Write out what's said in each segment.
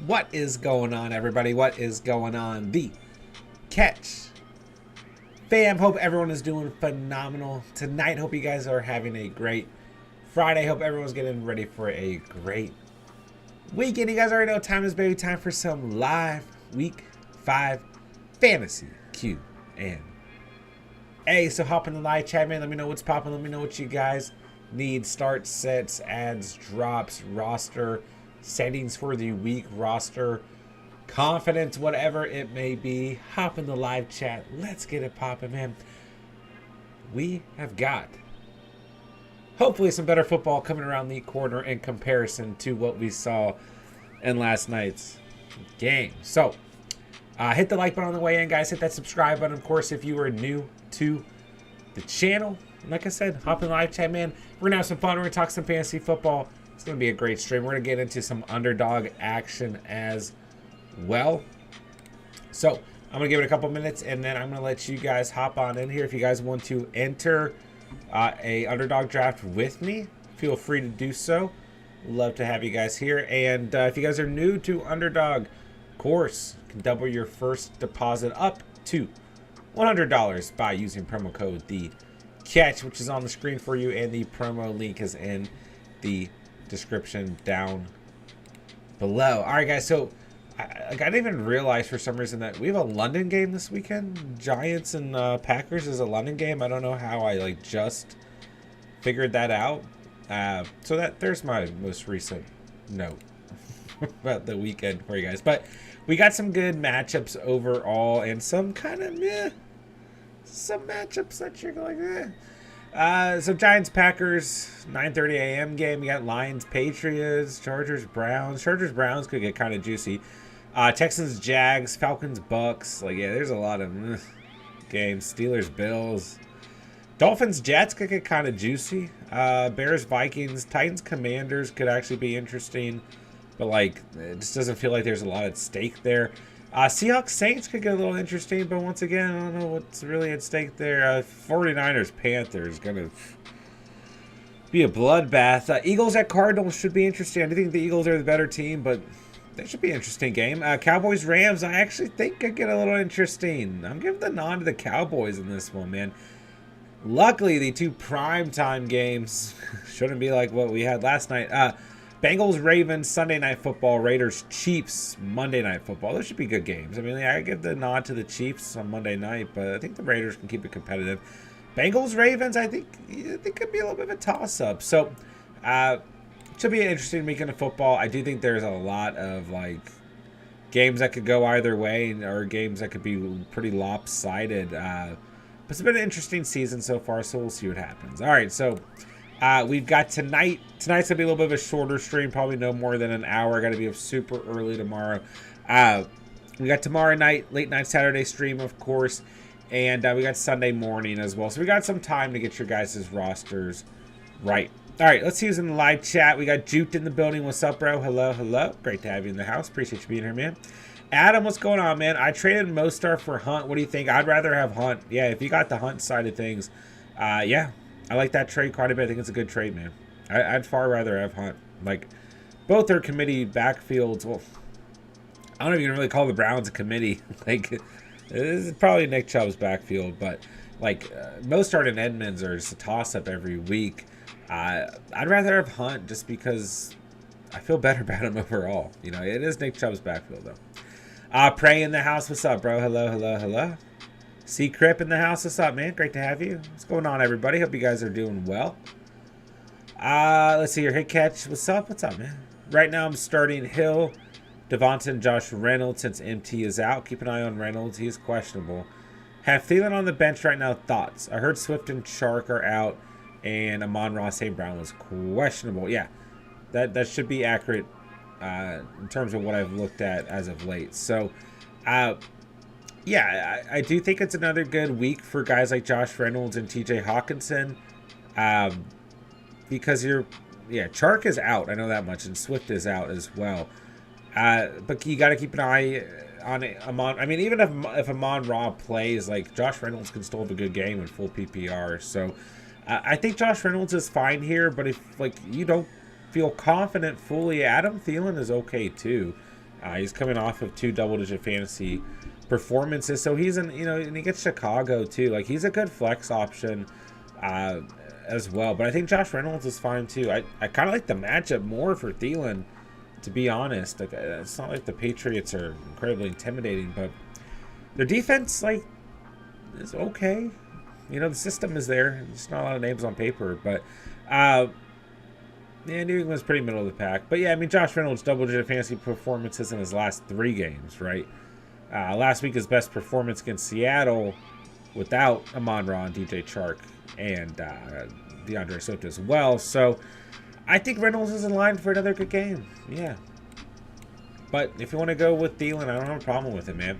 What is going on, everybody? What is going on? The Catch fam, hope everyone is doing phenomenal tonight. Hope you guys are having a great Friday. Hope everyone's getting ready for a great weekend. You guys already know what time is, baby. Time for some live week 5 fantasy Q&A. So hop in the live chat, man. Let me know what's popping. Let me know what you guys need. Start, sets, ads, drops, roster settings for the week, roster confidence, whatever it may be. Hop in the live chat. Let's get it popping, man. We have got hopefully some better football coming around the corner in comparison to what we saw in last night's game. So hit the like button on the way in, guys. Hit that subscribe button, of course, if you are new to the channel. Like I said, hop in the live chat, man. We're gonna have some fun. We're gonna talk some fantasy football. It's gonna be a great stream. We're gonna get into some underdog action as well. So I'm gonna give it a couple minutes, and then I'm gonna let you guys hop on in here. If you guys want to enter a underdog draft with me, feel free to do so. Love to have you guys here. And if you guys are new to underdog, of course, you can double your first deposit up to $100 by using promo code the Catch, which is on the screen for you, and the promo link is in the description down below. All right, guys, so I didn't even realize for some reason that we have a London game this weekend. Giants and Packers is a London game. I don't know how I just figured that out. So there's my most recent note about the weekend for you guys. But we got some good matchups overall, and some kind of meh. Some matchups that you're going, eh. So Giants, Packers, 9:30 a.m. game. We got Lions, Patriots, Chargers, Browns. Chargers, Browns could get kind of juicy. Texans, Jags, Falcons, Bucks. There's a lot of games. Steelers, Bills. Dolphins, Jets could get kind of juicy. Bears, Vikings, Titans, Commanders could actually be interesting. But, it just doesn't feel like there's a lot at stake there. Seahawks, Saints could get a little interesting, but once again, I don't know what's really at stake there. 49ers, Panthers, going to be a bloodbath. Eagles at Cardinals should be interesting. I do think the Eagles are the better team, but that should be an interesting game. Cowboys, Rams, I actually think could get a little interesting. I'm giving the nod to the Cowboys in this one, man. Luckily, the two primetime games shouldn't be like what we had last night. Bengals, Ravens, Sunday Night Football. Raiders, Chiefs, Monday Night Football. Those should be good games. I mean, I give the nod to the Chiefs on Monday night, but I think the Raiders can keep it competitive. Bengals, Ravens, I think could be a little bit of a toss-up. So, should be an interesting weekend of football. I do think there's a lot of, games that could go either way, or games that could be pretty lopsided. But it's been an interesting season so far, so we'll see what happens. All right, so we've got tonight. Tonight's going to be a little bit of a shorter stream, probably no more than an hour. Got to be up super early tomorrow. We got tomorrow night, late night Saturday stream, of course. And we got Sunday morning as well. So we got some time to get your guys' rosters right. All right, let's see who's in the live chat. We got Juked in the building. What's up, bro? Hello, hello. Great to have you in the house. Appreciate you being here, man. Adam, what's going on, man? I traded Mostar for Hunt. What do you think? I'd rather have Hunt. Yeah, if you got the Hunt side of things, yeah. I like that trade quite a bit. I think it's a good trade, man. I'd far rather have Hunt. Both are committee backfields. Well, I don't know if you can really call the Browns a committee. This is probably Nick Chubb's backfield, but Mostart and Edmonds are just a toss-up every week. I'd rather have Hunt just because I feel better about him overall. It is Nick Chubb's backfield, though. Prey in the house. What's up, bro? Hello, hello, hello. C Crip in the house. What's up, man? Great to have you. What's going on, everybody? Hope you guys are doing well. Let's see your hit catch. What's up? What's up, man? Right now, I'm starting Hill, Devonta, and Josh Reynolds since MT is out. Keep an eye on Reynolds. He's questionable. Have Thielen on the bench right now. Thoughts? I heard Swift and Chark are out, and Amon-Ra St. Brown was questionable. Yeah, that should be accurate in terms of what I've looked at as of late. So, yeah, I do think it's another good week for guys like Josh Reynolds and TJ Hawkinson. Because Chark is out. I know that much. And Swift is out as well. But you got to keep an eye on Amon. I mean, even if Amon-Ra plays, Josh Reynolds can still have a good game in full PPR. So I think Josh Reynolds is fine here. But if, you don't feel confident fully, Adam Thielen is okay too. He's coming off of 2 double-digit fantasy performances, so he's in, and he gets Chicago too. Like, he's a good flex option as well. But I think Josh Reynolds is fine too. I kind of like the matchup more for Thielen, to be honest. Like, it's not like the Patriots are incredibly intimidating, but their defense, like, is okay. The system is there. There's not a lot of names on paper, but New England's pretty middle of the pack. But yeah, I mean, Josh Reynolds, double-digit fantasy performances in his last 3 games, right? Last week, his best performance against Seattle without Amon-Ra, DJ Chark, and DeAndre Swift as well. So I think Reynolds is in line for another good game. Yeah. But if you want to go with Thielen, I don't have a problem with it, man.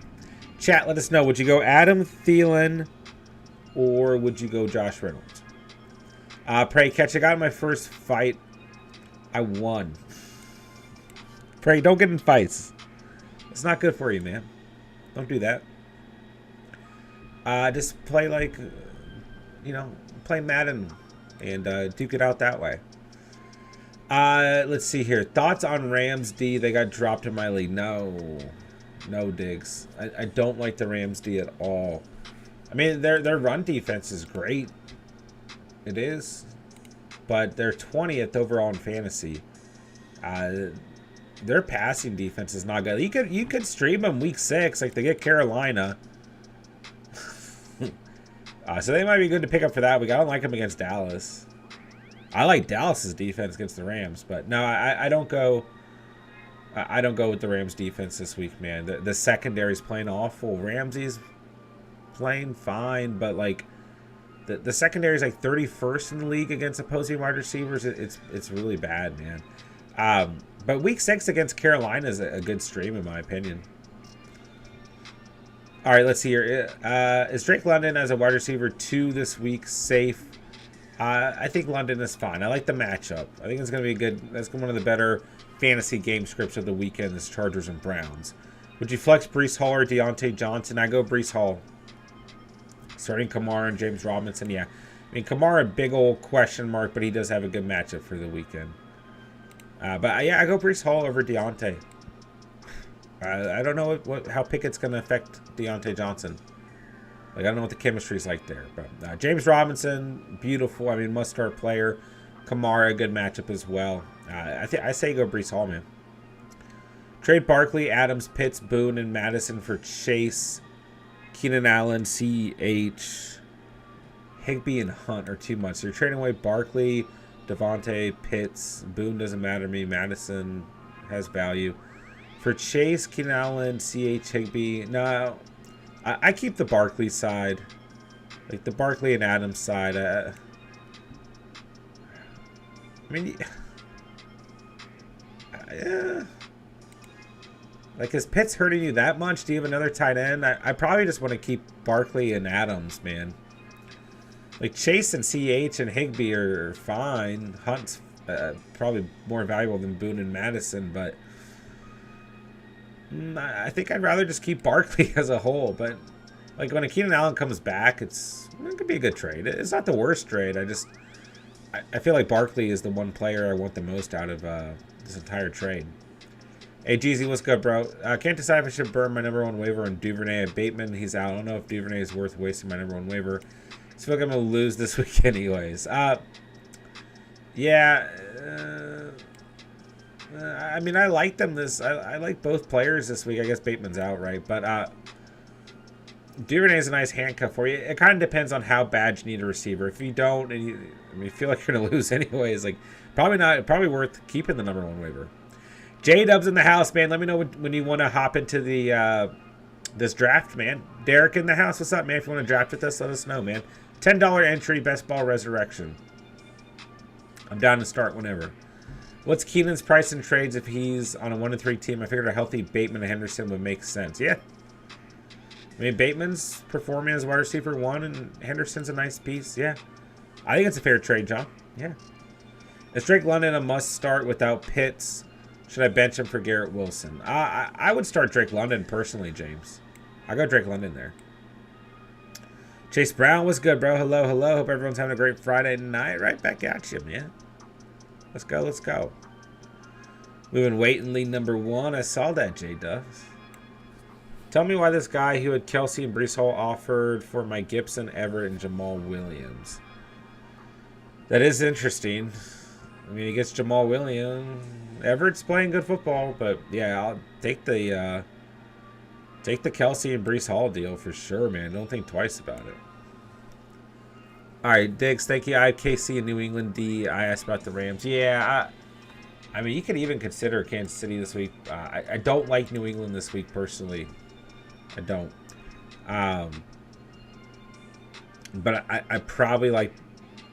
Chat, let us know. Would you go Adam Thielen or would you go Josh Reynolds? Pray catch. I got in my first fight. I won. Pray, don't get in fights. It's not good for you, man. Don't do that. Just play like, play Madden and duke it out that way. Let's see here. Thoughts on Rams D? They got dropped in my league. No, Diggs. I don't like the Rams D at all. I mean, their run defense is great. It is. But they're 20th overall in fantasy. Their passing defense is not good. You could stream them week 6, like they get Carolina. So they might be good to pick up for that week. I don't like them against Dallas. I like Dallas's defense against the Rams, but no, I don't go. I don't go with the Rams defense this week, man. The secondary's playing awful. Ramsey's playing fine, but like. The secondary is like 31st in the league against opposing wide receivers. It's really bad, man. But week 6 against Carolina is a good stream, in my opinion. All right, let's see here. Is Drake London as a wide receiver 2 this week safe? I think London is fine. I like the matchup. I think it's going to be good. That's one of the better fantasy game scripts of the weekend is Chargers and Browns. Would you flex Breece Hall or Deontay Johnson? I go Breece Hall. Starting Kamara and James Robinson, yeah. I mean, Kamara, a big old question mark, but he does have a good matchup for the weekend. But yeah, I go Breece Hall over Deontay. I don't know how Pickett's going to affect Deontay Johnson. Like, I don't know what the chemistry's like there. But James Robinson, beautiful. I mean, must-start player. Kamara, good matchup as well. I say go Breece Hall, man. Trade Barkley, Adams, Pitts, Boone, and Madison for Chase. Keenan Allen, C.H. Higbee, and Hunt are too much. So you're trading away Barkley, Devontae, Pitts. Boone doesn't matter to me. Madison has value. For Chase, Keenan Allen, C.H. Higbee. No, I keep the Barkley side. Like the Barkley and Adams side. I mean, yeah. Like, is Pitts hurting you that much? Do you have another tight end? I probably just want to keep Barkley and Adams, man. Like, Chase and CH and Higbee are fine. Hunt's probably more valuable than Boone and Madison, but I think I'd rather just keep Barkley as a whole. But, like, when a Keenan Allen comes back, it could be a good trade. It's not the worst trade. I feel like Barkley is the one player I want the most out of this entire trade. Hey, Jeezy, what's good, bro? Can't decide if I should burn my number 1 waiver on Duvernay and Bateman. He's out. I don't know if Duvernay is worth wasting my number 1 waiver. I feel like I'm going to lose this week anyways. Yeah. I mean, I like them I like both players this week. I guess Bateman's out, right? But Duvernay is a nice handcuff for you. It kind of depends on how bad you need a receiver. If you don't, and you feel like you're going to lose anyways, like probably worth keeping the number 1 waiver. J-Dub's in the house, man. Let me know when you want to hop into the this draft, man. Derek in the house. What's up, man? If you want to draft with us, let us know, man. $10 entry, Best Ball Resurrection. I'm down to start whenever. What's Keenan's price in trades if he's on a 1-3 team? I figured a healthy Bateman and Henderson would make sense. Yeah. I mean, Bateman's performing as wide receiver 1, and Henderson's a nice piece. Yeah. I think it's a fair trade, John. Yeah. Is Drake London a must start without Pitts? Should I bench him for Garrett Wilson? I would start Drake London personally, James. I'll go Drake London there. Chase Brown, what's good, bro? Hello. Hope everyone's having a great Friday night. Right back at you, man. Let's go. Moving weight in lead number 1. I saw that, J-Dubs. Tell me why this guy who had Kelsey and Breece Hall offered for my Gibson, Everett, and Jamal Williams. That is interesting. I mean, he gets Jamal Williams. Everett's playing good football, but yeah, I'll take the Kelsey and Breece Hall deal for sure, man. Don't think twice about it. All right, Diggs, thank you. I have KC in New England D. I asked about the Rams. Yeah, I mean, you could even consider Kansas City this week. I don't like New England this week personally. I don't. But I probably like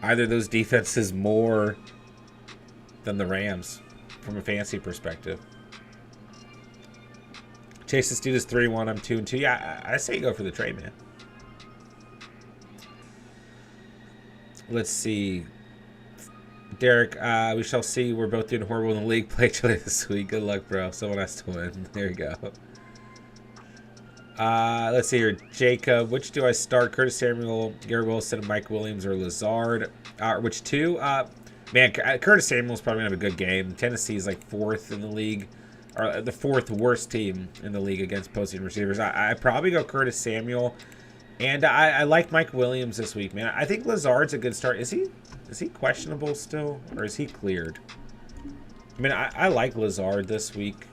either of those defenses more than the Rams from a fantasy perspective. Chase, this dude is 3-1. I'm 2-2. Yeah, I say go for the trade, man. Let's see. Derek, we shall see. We're both doing horrible in the league. Play each other this week. Good luck, bro. Someone has to win. There you go. Let's see here. Jacob, which do I start? Curtis Samuel, Gary Wilson, Mike Williams, or Lazard? Which two? Man, Curtis Samuel's probably going to have a good game. Tennessee's like 4th in the league. Or the 4th worst team in the league against posting receivers. I probably go Curtis Samuel. And I like Mike Williams this week, man. I think Lazard's a good start. Is he questionable still? Or is he cleared? I mean, I like Lazard this week.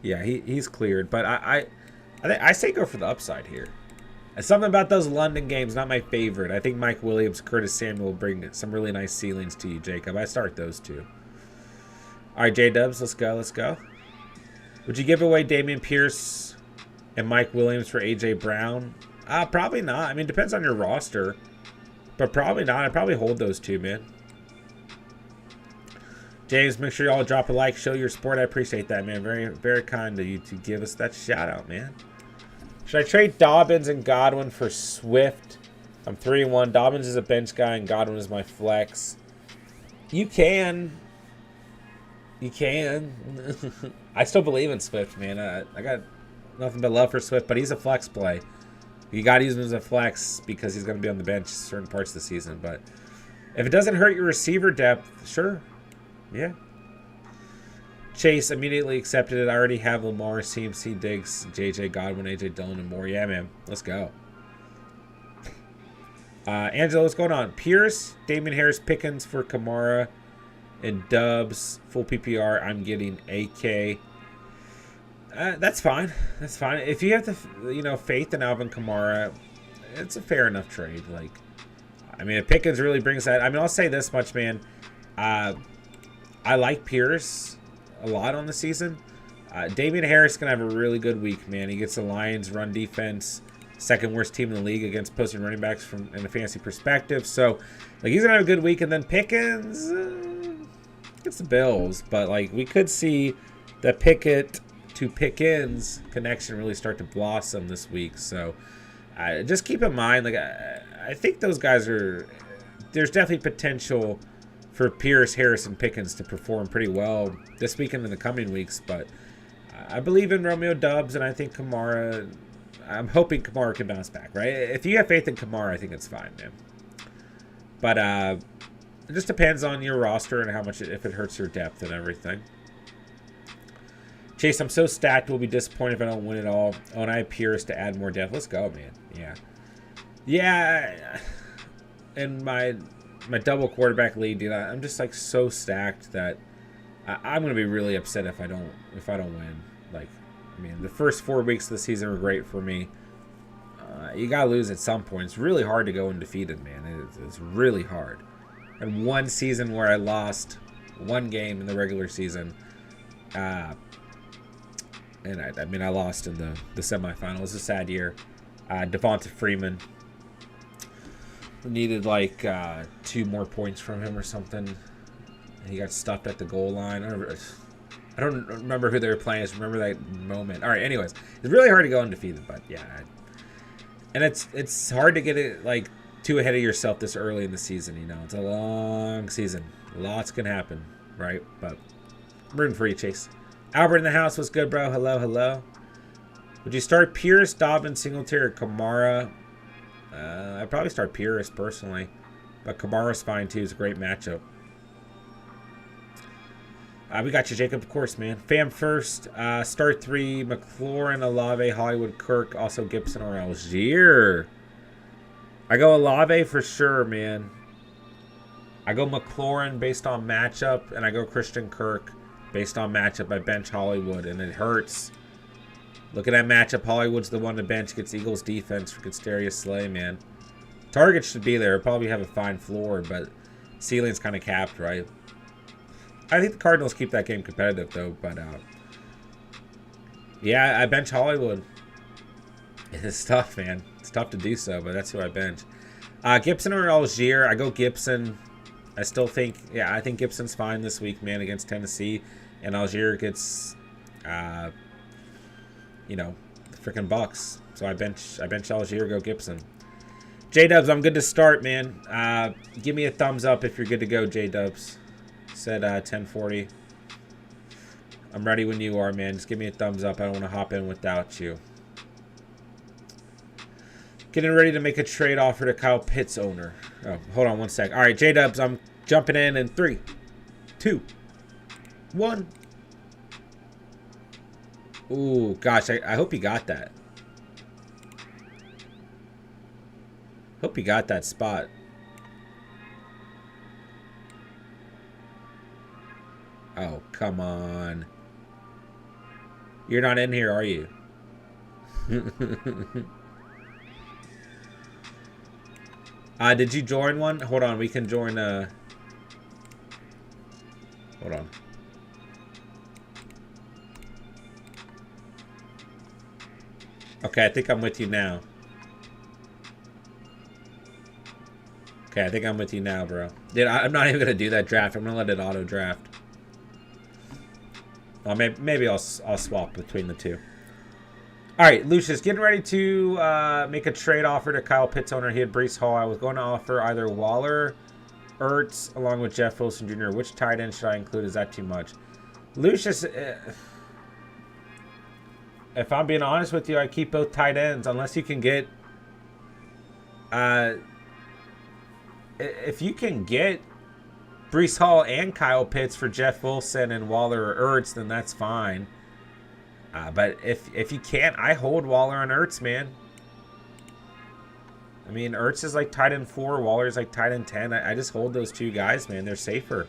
Yeah, he's cleared. But I say go for the upside here. Something about those London games, not my favorite. I think Mike Williams, Curtis Samuel will bring some really nice ceilings to you, Jacob. I start those two. All right, J-Dubs, let's go, let's go. Would you give away Dameon Pierce and Mike Williams for A.J. Brown? Probably not. I mean, depends on your roster. But probably not. I'd probably hold those two, man. James, make sure you all drop a like, show your support. I appreciate that, man. Very, very kind of you to give us that shout-out, man. Should I trade Dobbins and Godwin for Swift? I'm 3-1. Dobbins is a bench guy, and Godwin is my flex. You can. You can. I still believe in Swift, man. I got nothing but love for Swift, but he's a flex play. You got to use him as a flex because he's going to be on the bench certain parts of the season. But if it doesn't hurt your receiver depth, sure. Yeah. Chase immediately accepted it. I already have Lamar, CMC, Diggs, JJ, Godwin, AJ Dillon, and more. Yeah, man. Let's go. Angela, what's going on? Pierce, Damien Harris, Pickens for Kamara, and Dubs. Full PPR. I'm getting AK. That's fine. That's fine. If you have the faith in Alvin Kamara, it's a fair enough trade. Like, I mean, if Pickens really brings that, I mean, I'll say this much, man. I like Pierce a lot on the season. Damien Harris is going to have a really good week, man. He gets the Lions run defense, second worst team in the league against posting running backs from in a fantasy perspective. So, like, he's going to have a good week. And then Pickens gets the Bills. But, like, we could see the Pickett to Pickens connection really start to blossom this week. So, just keep in mind, like, I think those guys are – there's definitely potential – for Pierce, Harris, and Pickens to perform pretty well this weekend and the coming weeks. But I believe in Romeo Doubs, and I think Kamara, I'm hoping Kamara can bounce back, right? If you have faith in Kamara, I think it's fine, man. But it just depends on your roster and how much, if it hurts your depth and everything. Chase, I'm so stacked, we'll be disappointed if I don't win it all. Oh, and I have Pierce to add more depth. Let's go, man. Yeah. Yeah. And my double quarterback lead, dude, I'm just like so stacked that I'm gonna be really upset if I don't win. Like, I mean, the first 4 weeks of the season were great for me. You gotta lose at some point. It's really hard to go undefeated, man. It's really hard. And one season where I lost one game in the regular season, and I mean I lost in the semifinal. It was a sad year. Devonta Freeman. Needed like 2 more points from him or something. He got stuffed at the goal line. I don't remember who they were playing. I just remember that moment. All right, anyways. It's really hard to go undefeated, but yeah. And it's hard to get it like too ahead of yourself this early in the season, you know. It's a long season. Lots can happen, right? But I'm rooting for you, Chase. Albert in the house. What's good, bro? Hello, hello. Would you start Pierce, Dobbins, Singletary, or Kamara? I'd probably start Pierce personally, but Kamara's fine too. It's a great matchup. We got you, Jacob, of course, man. Fam first. Start 3, McLaurin, Olave, Hollywood, Kirk, also Gibson or Algier. I go Olave for sure, man. I go McLaurin based on matchup, and I go Christian Kirk based on matchup. I bench Hollywood, and it hurts. Look at that matchup. Hollywood's the one to bench. Gets Eagles defense for Darius Slay, man. Target should be there. Probably have a fine floor, but ceiling's kind of capped, right? I think the Cardinals keep that game competitive, though. But, yeah, I bench Hollywood. It's tough, man. It's tough to do so, but that's who I bench. Gibson or Algier? I go Gibson. I still think, yeah, I think Gibson's fine this week, man, against Tennessee. And Algier gets, you know, the freaking Bucks. So I bench Algier, go Gibson. J-Dubs, I'm good to start, man. Give me a thumbs up if you're good to go, J-Dubs. Said 1040. I'm ready when you are, man. Just give me a thumbs up. I don't want to hop in without you. Getting ready to make a trade offer to Kyle Pitts owner. Oh, hold on one sec. All right, J-Dubs, I'm jumping in 3, 2, 1. Ooh, gosh, I hope you got that. Hope you got that spot. Oh, come on. You're not in here, are you? Did you join one? Hold on, we can join hold on. Okay, I think I'm with you now. Okay, I think I'm with you now, bro. Dude, I'm not even going to do that draft. I'm going to let it auto-draft. Well, maybe I'll swap between the two. All right, Lucius, getting ready to make a trade offer to Kyle Pitts owner. He had Breece Hall. I was going to offer either Waller, Ertz, along with Jeff Wilson Jr. Which tight end should I include? Is that too much? Lucius, if I'm being honest with you, I keep both tight ends unless you can get... if you can get Breece Hall and Kyle Pitts for Jeff Wilson and Waller or Ertz, then that's fine. But if you can't, I hold Waller and Ertz, man. I mean, Ertz is like tight end 4. Waller's like tight end 10. I just hold those two guys, man. They're safer.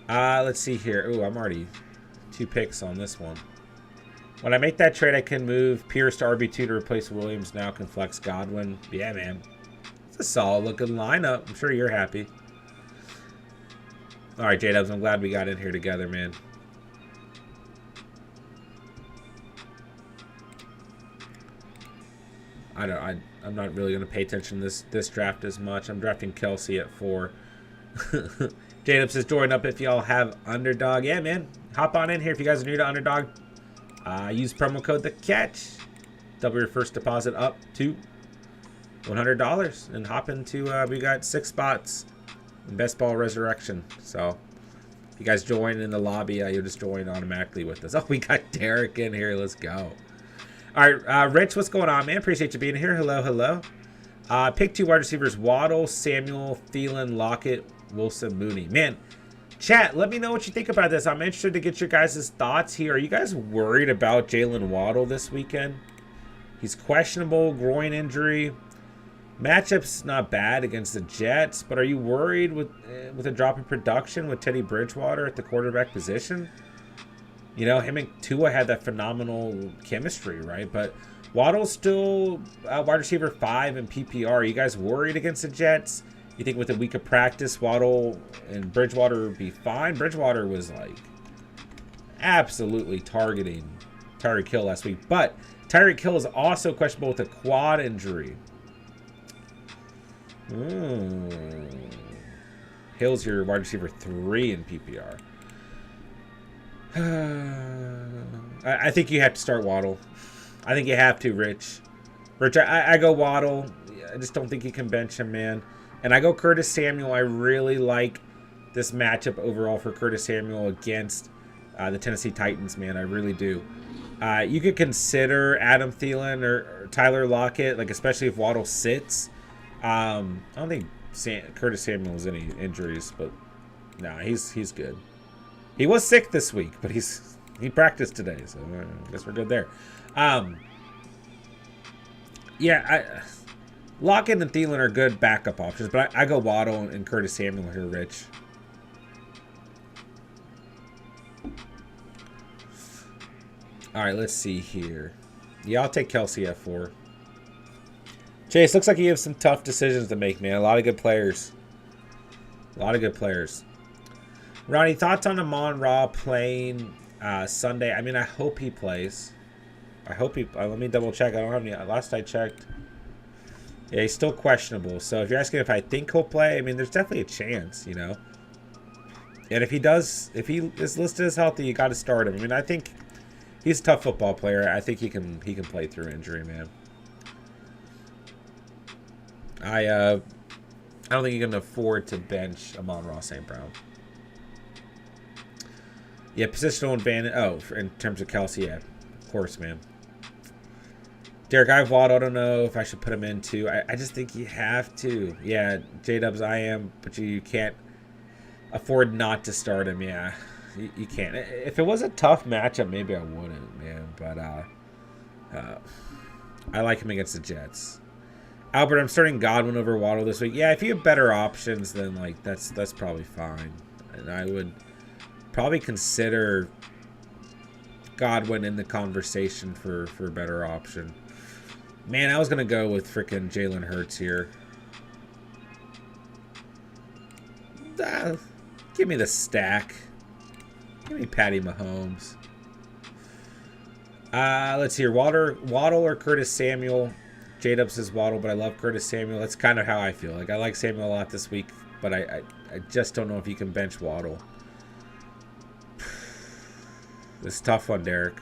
Let's see here. Ooh, I'm already 2 picks on this one. When I make that trade, I can move Pierce to RB2 to replace Williams. Now can flex Godwin. Yeah, man. It's a solid looking lineup. I'm sure you're happy. All right, J-Dubs, I'm glad we got in here together, man. I'm not really going to pay attention to this draft as much. I'm drafting Kelsey at 4. J-Dubs says, join up if y'all have Underdog. Yeah, man. Hop on in here if you guys are new to Underdog. Use promo code THECATCH. Double your first deposit up to $100 and hop into, we got 6 spots in Best Ball Resurrection. So if you guys join in the lobby, you'll just join automatically with us. Oh, we got Derek in here. Let's go. All right, Rich, what's going on, man? Appreciate you being here. Hello, hello. Pick 2 wide receivers, Waddle, Samuel, Thielen, Lockett, Wilson, Mooney. Man, chat, let me know what you think about this. I'm interested to get your guys' thoughts here. Are you guys worried about Jalen Waddle this weekend? He's questionable, groin injury. Matchup's not bad against the Jets, but are you worried with a drop in production with Teddy Bridgewater at the quarterback position? You know, him and Tua had that phenomenal chemistry, right? But Waddle's still wide receiver 5 in PPR. Are you guys worried against the Jets? You think with a week of practice, Waddle and Bridgewater would be fine? Bridgewater was like absolutely targeting Tyreek Hill last week. But Tyreek Hill is also questionable with a quad injury. Hill's your wide receiver 3 in PPR. I think you have to start Waddle. I think you have to, Rich. I go Waddle. I just don't think you can bench him, man. And I go Curtis Samuel. I really like this matchup overall for Curtis Samuel against the Tennessee Titans, man. I really do. You could consider Adam Thielen or Tyler Lockett, like especially if Waddle sits. I don't think Curtis Samuel has any injuries, but Nah, he's good. He was sick this week, but he practiced today, so I guess we're good there. Yeah, Lockett and Thielen are good backup options, but I go Waddle and Curtis Samuel here, Rich. All right, let's see here. Yeah, I'll take Kelsey at 4. Chase, looks like you have some tough decisions to make, man. A lot of good players. A lot of good players. Ronnie, thoughts on Amon-Ra playing Sunday? I mean, I hope he plays. I hope he... let me double check. I don't have any... Last I checked... Yeah, he's still questionable. So if you're asking if I think he'll play, I mean, there's definitely a chance, you know. And if he does... If he is listed as healthy, you got to start him. I mean, I think he's a tough football player. I think he can play through injury, man. I don't think you can afford to bench Amon-Ra St. Brown. Yeah, positional advantage. Oh, in terms of Kelsey, yeah. Of course, man. Derek, I have Waddle. I don't know if I should put him in too. I just think you have to. Yeah, J-Dubs, I am. But you can't afford not to start him. Yeah, you can't. If it was a tough matchup, maybe I wouldn't, man. But I like him against the Jets. Albert, I'm starting Godwin over Waddle this week. Yeah, if you have better options, then like that's probably fine. And I would probably consider Godwin in the conversation for a better option. Man, I was going to go with freaking Jalen Hurts here. Give me the stack. Give me Patty Mahomes. Let's hear. Waddle or Curtis Samuel. J-Dub says Waddle, but I love Curtis Samuel. That's kind of how I feel. Like, I like Samuel a lot this week, but I just don't know if you can bench Waddle. This is a tough one, Derek.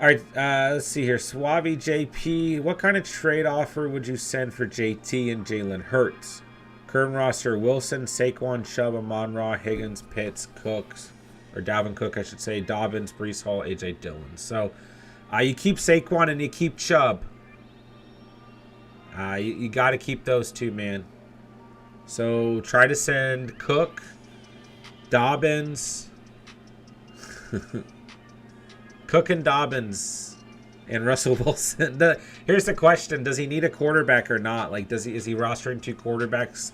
All right, let's see here. Suave JP, what kind of trade offer would you send for JT and Jalen Hurts? Current roster: Wilson, Saquon, Chubb, Amon-Ra, Higgins, Pitts, Cooks, or Dalvin Cook, I should say, Dobbins, Breece Hall, AJ Dillon. So you keep Saquon and you keep Chubb. You got to keep those two, man. So try to send Cook, Dobbins, Cook and Dobbins, and Russell Wilson. Here's the question: does he need a quarterback or not? Like, is he rostering 2 quarterbacks?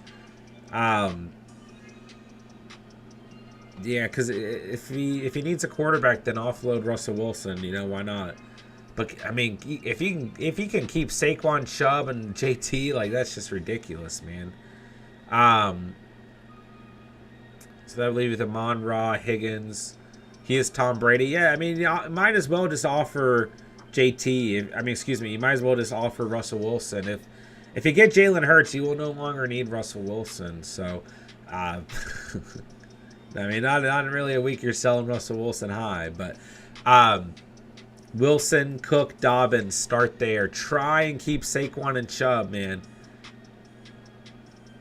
Yeah, because if he needs a quarterback, then offload Russell Wilson. You know, why not? But I mean, if he can keep Saquon, Chubb, and JT, like, that's just ridiculous, man. So that would leave you with Amon-Ra, Higgins. He is Tom Brady. Yeah, I mean, you might as well just offer JT. I mean, excuse me, you might as well just offer Russell Wilson. If you get Jalen Hurts, you will no longer need Russell Wilson. So, I mean, not really a week you're selling Russell Wilson high, but Wilson, Cook, Dobbins, start there. Try and keep Saquon and Chubb, man.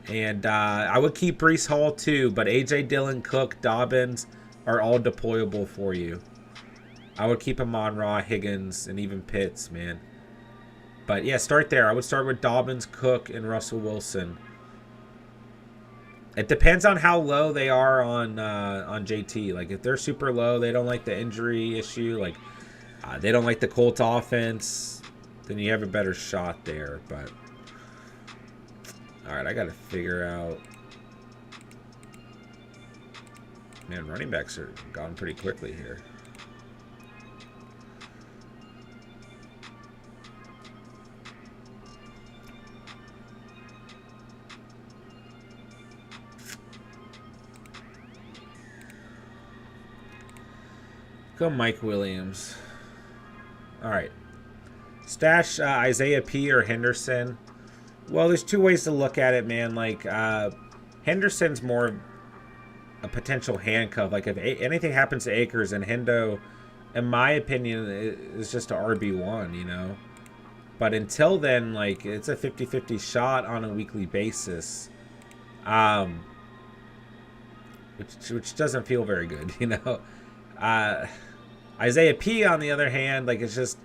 And I would keep Breece Hall too, but AJ Dillon, Cook, Dobbins are all deployable for you. I would keep Amon-Ra, Higgins, and even Pitts, man. But yeah, start there. I would start with Dobbins, Cook, and Russell Wilson. It depends on how low they are on JT. Like, if they're super low, they don't like the injury issue, like they don't like the Colts offense, then you have a better shot there. But all right, I got to figure out. Man, running backs are gone pretty quickly here. Go Mike Williams. All right. Stash Isaiah P. or Henderson. Well, there's 2 ways to look at it, man. Like, Henderson's more a potential handcuff. Like, if anything happens to Akers, and Hendo, in my opinion, is just a RB1, you know. But until then, like, it's a 50-50 shot on a weekly basis. Which doesn't feel very good, you know. Isaiah P, on the other hand, like, it's just,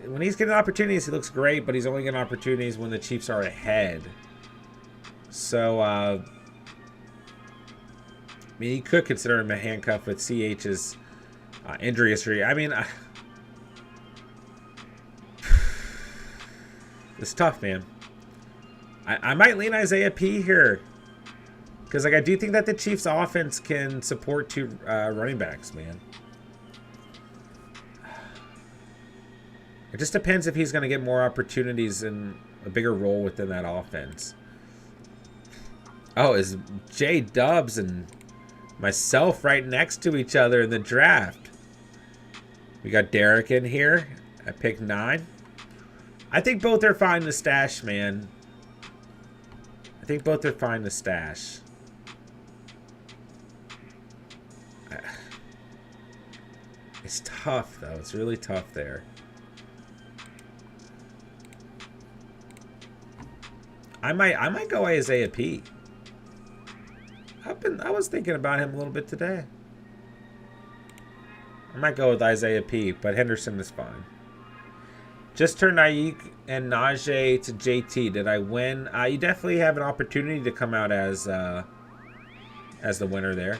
when he's getting opportunities, he looks great, but he's only getting opportunities when the Chiefs are ahead. So, I mean, you could consider him a handcuff with CH's injury history. I mean, it's tough, man. I might lean Isaiah P here. Because, like, I do think that the Chiefs' offense can support 2 running backs, man. It just depends if he's going to get more opportunities and a bigger role within that offense. Oh, is J Dubs and myself right next to each other in the draft? We got Derek in here at pick 9. I think both are fine to stash, man. I think both are fine to stash. It's tough, though. It's really tough there. I might go Isaiah P. I was thinking about him a little bit today. I might go with Isaiah P, but Henderson is fine. Just turned Naik and Najee to JT. Did I win? You definitely have an opportunity to come out as the winner there.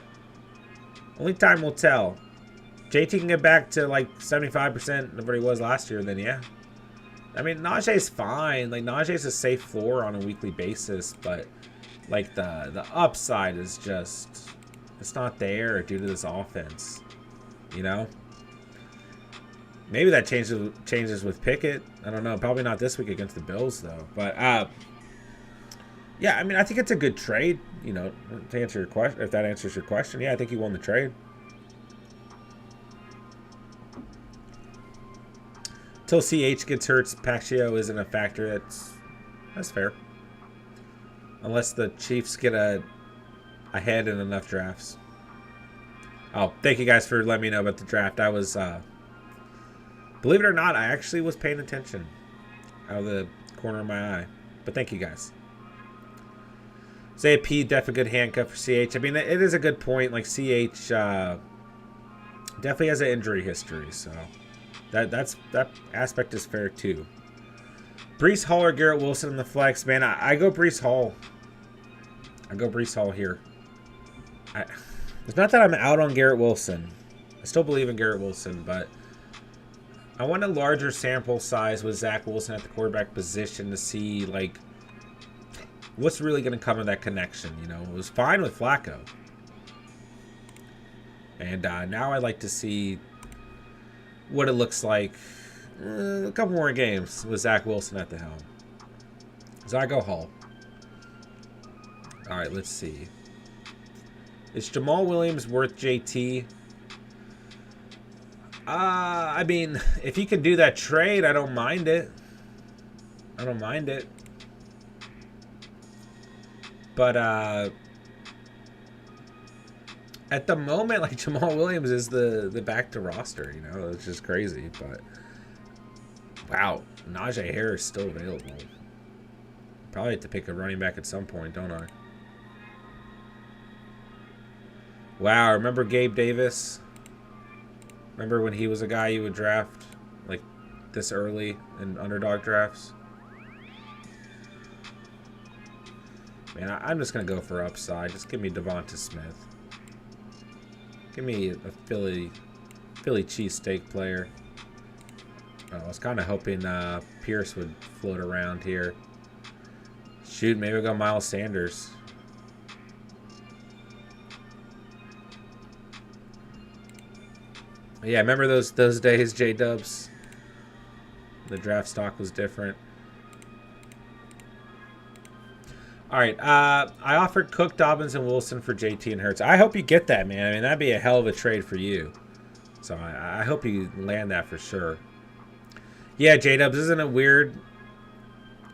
Only time will tell. JT can get back to like 75% of what he was last year, then yeah. I mean, Najee's fine. Like, Najee's a safe floor on a weekly basis, but like the upside is just, it's not there due to this offense, you know? Maybe that changes with Pickett. I don't know. Probably not this week against the Bills, though. But, yeah, I mean, I think it's a good trade, you know, to answer your question. If that answers your question, yeah, I think he won the trade. Until CH gets hurt, Paxio isn't a factor. That's fair. Unless the Chiefs get ahead in enough drafts. Oh, thank you guys for letting me know about the draft. I was, believe it or not, I actually was paying attention out of the corner of my eye. But thank you guys. Say P, definitely good handcuff for CH. I mean, it is a good point. Like, CH definitely has an injury history, so that aspect is fair too. Breece Hall or Garrett Wilson in the flex, man. I go Breece Hall. I go Breece Hall here. It's not that I'm out on Garrett Wilson. I still believe in Garrett Wilson, but I want a larger sample size with Zach Wilson at the quarterback position to see, like, what's really going to come of that connection, you know? It was fine with Flacco. And now I'd like to see what it looks like a couple more games with Zach Wilson at the helm. So I go Hall. All right, let's see. Is Jamal Williams worth JT? I mean, if he can do that trade, I don't mind it. I don't mind it. But at the moment, like, Jamal Williams is the back to roster, you know? It's just crazy, but wow, Najee Harris still available. Probably have to pick a running back at some point, don't I? Wow, remember Gabe Davis? Remember when he was a guy you would draft like this early in underdog drafts? Man, I'm just going to go for upside. Just give me Devonta Smith. Give me a Philly cheesesteak player. Oh, I was kind of hoping Pierce would float around here. Shoot, maybe we'll go Miles Sanders. Yeah, remember those days, J-Dubs? The draft stock was different. All right, I offered Cook, Dobbins, and Wilson for JT and Hurts. I hope you get that, man. I mean, that'd be a hell of a trade for you. So I hope you land that for sure. Yeah, J-Dubs, isn't it weird?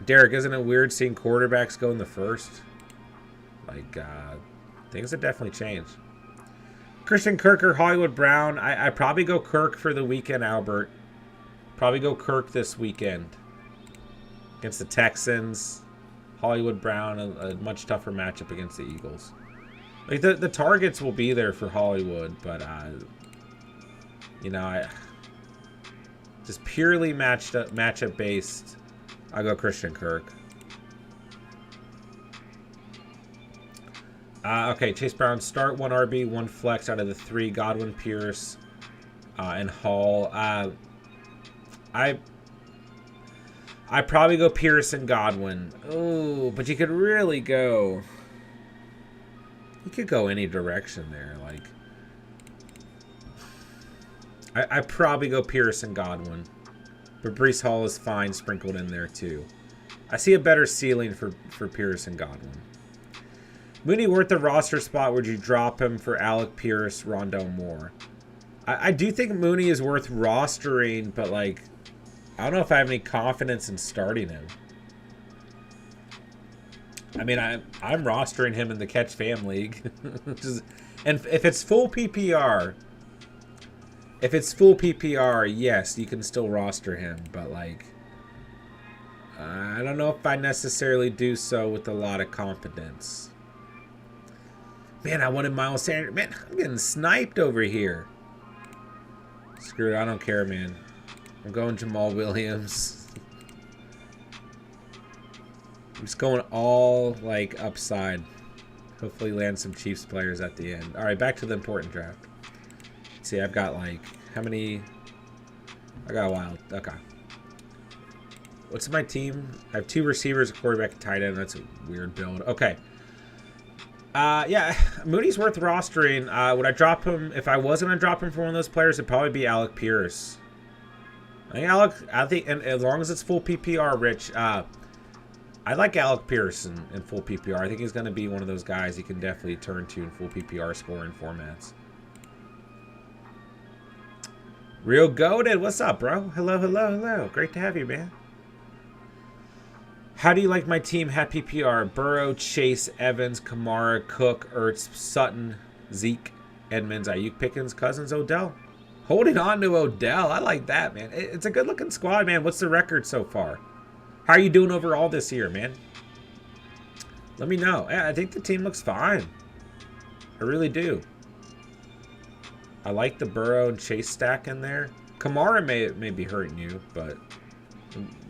Derek, isn't it weird seeing quarterbacks go in the first? Like, things have definitely changed. Christian Kirk or Hollywood Brown? I probably go Kirk for the weekend, Albert. Probably go Kirk this weekend. Against the Texans. Hollywood Brown, a much tougher matchup against the Eagles. Like, the targets will be there for Hollywood, but, you know, just purely matchup based, I go Christian Kirk. Okay, Chase Brown, start 1 RB, 1 flex out of the 3. Godwin, Pierce, and Hall. I probably go Pierce and Godwin. Oh, but you could really go... You could go any direction there. Like, I probably go Pierce and Godwin. But Breece Hall is fine sprinkled in there too. I see a better ceiling for Pierce and Godwin. Mooney worth the roster spot. Would you drop him for Alec Pierce, Rondell Moore? I do think Mooney is worth rostering, but like, I don't know if I have any confidence in starting him. I mean, I'm rostering him in the Catch Fam League. And if it's full PPR, yes, you can still roster him. But like, I don't know if I necessarily do so with a lot of confidence. Man, I wanted Miles Sanders. Man, I'm getting sniped over here. Screw it, I don't care, man. I'm going Jamal Williams. I'm just going all, like, upside. Hopefully land some Chiefs players at the end. All right, back to the important draft. Let's see, I've got, like, how many? I got a while. Okay. What's my team? I have 2 receivers, a quarterback, and tight end. That's a weird build. Okay. Yeah, Mooney's worth rostering. Would I drop him? If I was going to drop him for one of those players, it'd probably be Alec Pierce. I think, and as long as it's full PPR, Rich, I like Alec Pierce in full PPR. I think he's going to be one of those guys you can definitely turn to in full PPR scoring formats. Real Goated, what's up, bro? Hello, hello, hello. Great to have you, man. How do you like my team? Happy PPR. Burrow, Chase, Evans, Kamara, Cook, Ertz, Sutton, Zeke, Edmonds, Ayuk, Pickens, Cousins, Odell. Holding on to Odell. I like that, man. It's a good-looking squad, man. What's the record so far? How are you doing overall this year, man? Let me know. Yeah, I think the team looks fine. I really do. I like the Burrow and Chase stack in there. Kamara may be hurting you, but...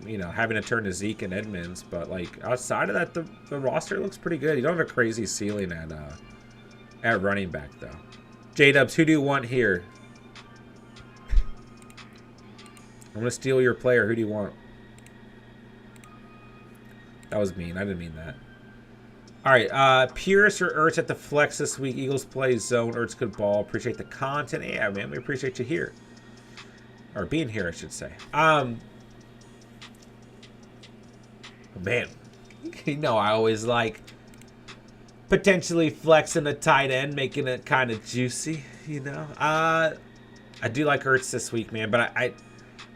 You know, having to turn to Zeke and Edmonds, but like outside of that, the roster looks pretty good. You don't have a crazy ceiling at running back though. J-Dubs, who do you want here? I'm gonna steal your player. Who do you want? That was mean. I didn't mean that. All right, Pierce or Ertz at the flex this week. Eagles play zone. Ertz good ball. Appreciate the content. Yeah, man, we appreciate you here, or being here, I should say. Man, you know I always like potentially flexing a tight end, making it kind of juicy, you know. I do like Ertz this week, man, but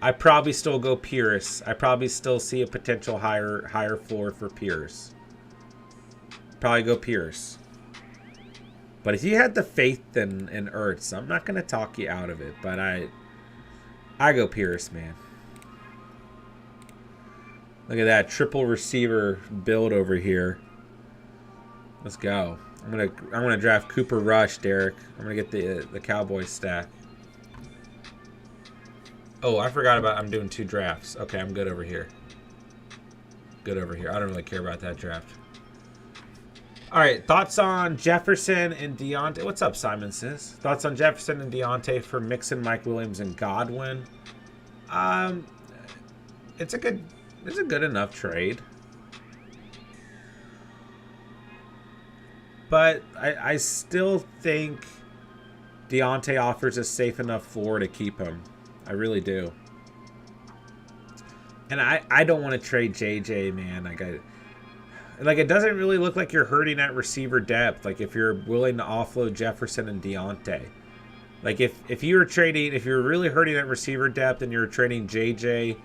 I probably still go Pierce. I probably still see a potential higher floor for Pierce. Probably go Pierce. But if you had the faith in Ertz, I'm not gonna talk you out of it, but I go Pierce, man. Look at that triple receiver build over here. Let's go. I'm gonna draft Cooper Rush, Derek. I'm gonna get the Cowboys stack. Oh, I forgot about. I'm doing 2 drafts. Okay, I'm good over here. Good over here. I don't really care about that draft. All right, thoughts on Jefferson and Deontay. What's up, Simon Sis? Thoughts on Jefferson and Deontay for Mixon, Mike Williams, and Godwin. It's a good enough trade. But I still think Deontay offers a safe enough floor to keep him. I really do. And I don't want to trade JJ, man. Like it doesn't really look like you're hurting at receiver depth. Like if you're willing to offload Jefferson and Deontay. Like if you're really hurting at receiver depth and you're trading JJ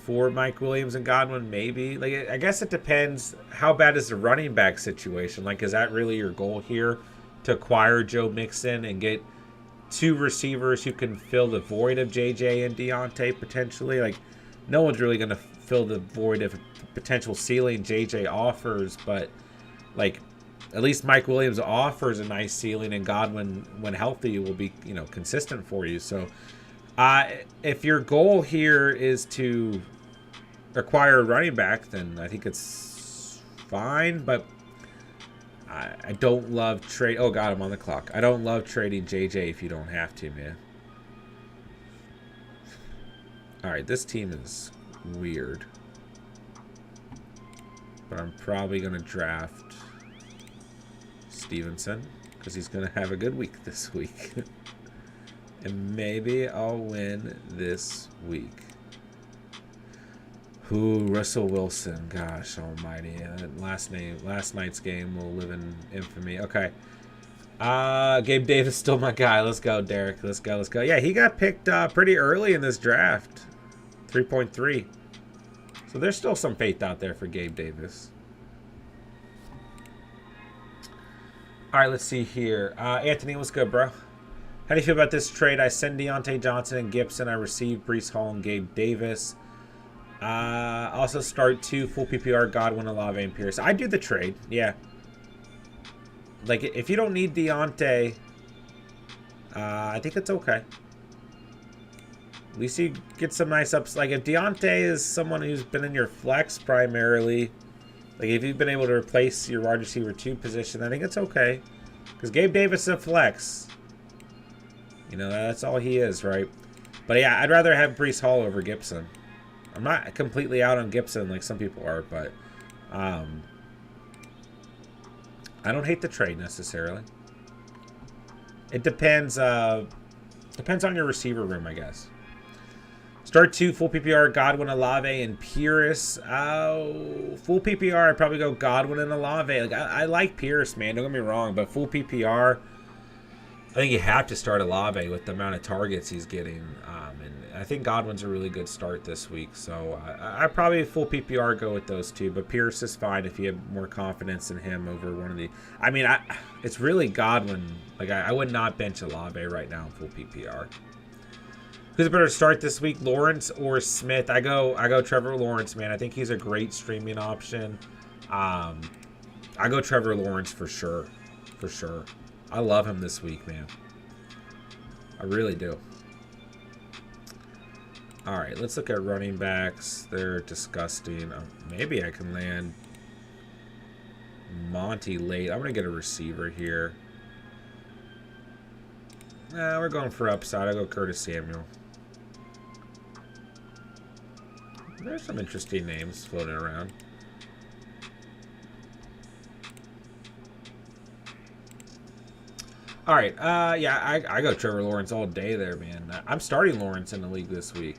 for Mike Williams and Godwin, maybe. Like, I guess it depends. How bad is the running back situation? Like, is that really your goal here? To acquire Joe Mixon and get 2 receivers who can fill the void of JJ and Deontay potentially? Like, no one's really going to fill the void of potential ceiling JJ offers, but, like, at least Mike Williams offers a nice ceiling, and Godwin, when healthy, will be, you know, consistent for you. So, if your goal here is to acquire a running back, then I think it's fine. But I don't love trade. Oh God, I'm on the clock. I don't love trading JJ if you don't have to, man. All right, this team is weird, but I'm probably gonna draft Stevenson because he's gonna have a good week this week, and maybe I'll win this week. Ooh, Russell Wilson. Gosh almighty. Last night's game will live in infamy. Okay. Gabe Davis still my guy. Let's go, Derek. Let's go. Let's go. Yeah, he got picked pretty early in this draft. 3.3. So there's still some faith out there for Gabe Davis. All right, let's see here. Anthony, what's good, bro? How do you feel about this trade? I send Deontay Johnson and Gibson. I receive Breece Hall and Gabe Davis. Also start 2 full PPR, Godwin, Olave, and Pierce. I do the trade, yeah. Like, if you don't need Deontay, I think it's okay. At least you get some nice ups. Like, if Deontay is someone who's been in your flex primarily, like, if you've been able to replace your wide receiver 2 position, I think it's okay. Because Gabe Davis is a flex. You know, that's all he is, right? But, yeah, I'd rather have Breece Hall over Gibson. I'm not completely out on Gibson like some people are, but I don't hate the trade necessarily. It depends on your receiver room, I guess. Start 2 full PPR, Godwin, Olave, and Pierce. Full PPR, I'd probably go Godwin and Olave. Like I like Pierce, man. Don't get me wrong, but full PPR, I think you have to start Olave with the amount of targets he's getting. And I think Godwin's a really good start this week. So I probably full PPR go with those 2. But Pierce is fine if you have more confidence in him over one of the... I mean, it's really Godwin. Like, I would not bench Olave right now in full PPR. Who's a better start this week, Lawrence or Smith? I go Trevor Lawrence, man. I think he's a great streaming option. I go Trevor Lawrence for sure. For sure. I love him this week, man. I really do. All right, let's look at running backs. They're disgusting. Maybe I can land Monty late. I'm going to get a receiver here. Nah, we're going for upside. I'll go Curtis Samuel. There's some interesting names floating around. All right, yeah, I go Trevor Lawrence all day there, man. I'm starting Lawrence in the league this week.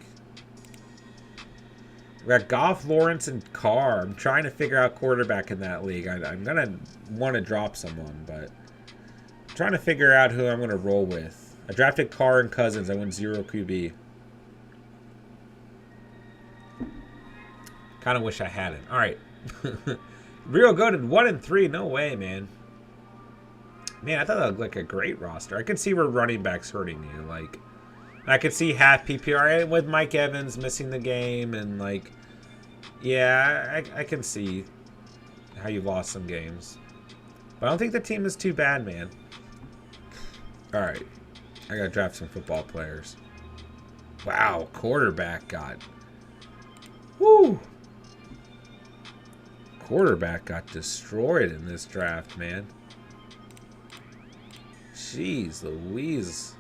We got Goff, Lawrence, and Carr. I'm trying to figure out quarterback in that league. I'm going to want to drop someone, but I'm trying to figure out who I'm going to roll with. I drafted Carr and Cousins. I went 0 QB. Kind of wish I hadn't. All right. Real good at 1-3. No way, man. Man, I thought that looked like a great roster. I could see where running backs hurting you. Like, I could see half PPR with Mike Evans missing the game, and like, yeah, I can see how you've lost some games. But I don't think the team is too bad, man. All right, I gotta draft some football players. Wow, quarterback got. Woo! Quarterback got destroyed in this draft, man. Jeez Louise.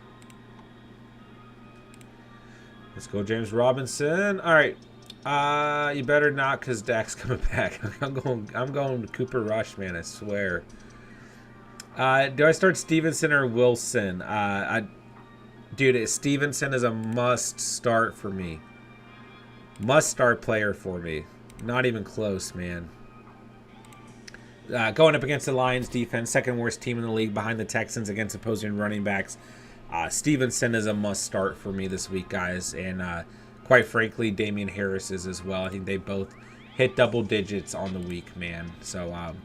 Let's go James Robinson. All right. You better not, because Dak's coming back. I'm going Cooper Rush, man, I swear. Do I start Stevenson or Wilson? Dude, Stevenson is a must start for me. Must start player for me. Not even close, man. Going up against the Lions defense, second worst team in the league behind the Texans against opposing running backs. Stevenson is a must start for me this week, guys. And quite frankly, Damien Harris is as well. I think they both hit double digits on the week, man. So,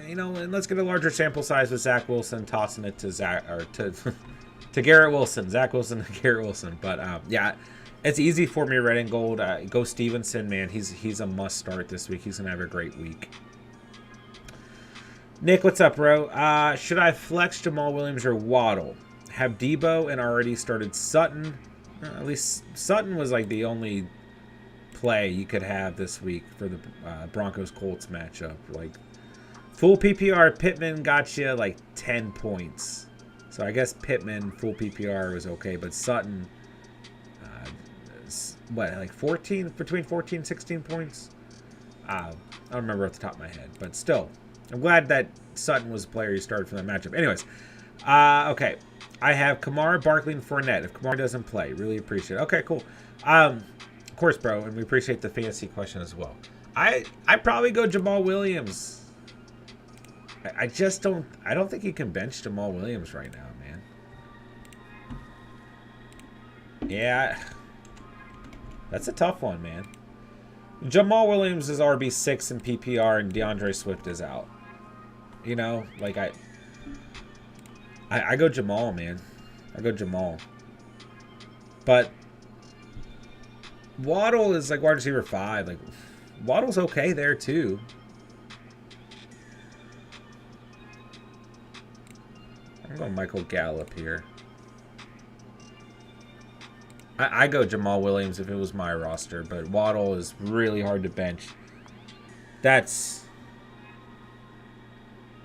you know, let's get a larger sample size with Zach Wilson, tossing it to to Garrett Wilson. Zach Wilson to Garrett Wilson. But, yeah, it's easy for me, red and gold. Go Stevenson, man. He's a must start this week. He's going to have a great week. Nick, what's up, bro? Should I flex Jamal Williams or Waddle? Have Debo and already started Sutton. At least Sutton was like the only play you could have this week for the Broncos-Colts matchup. Like, Full PPR, Pittman got you like 10 points. So I guess Pittman, full PPR was okay. But Sutton, what, like 14? Between 14 and 16 points? I don't remember off the top of my head. But still, I'm glad that Sutton was the player who started from that matchup. Anyways, okay. I have Kamara, Barkley, and Fournette. If Kamara doesn't play, really appreciate it. Okay, cool. Of course, bro, and we appreciate the fantasy question as well. I'd probably go Jamal Williams. I don't think you can bench Jamal Williams right now, man. Yeah. That's a tough one, man. Jamal Williams is RB6 in PPR and DeAndre Swift is out. You know, like I go Jamal, man. I go Jamal. But Waddle is like wide receiver 5. Like Waddle's okay there too. I'm going Michael Gallup here. I go Jamal Williams if it was my roster, but Waddle is really hard to bench. That's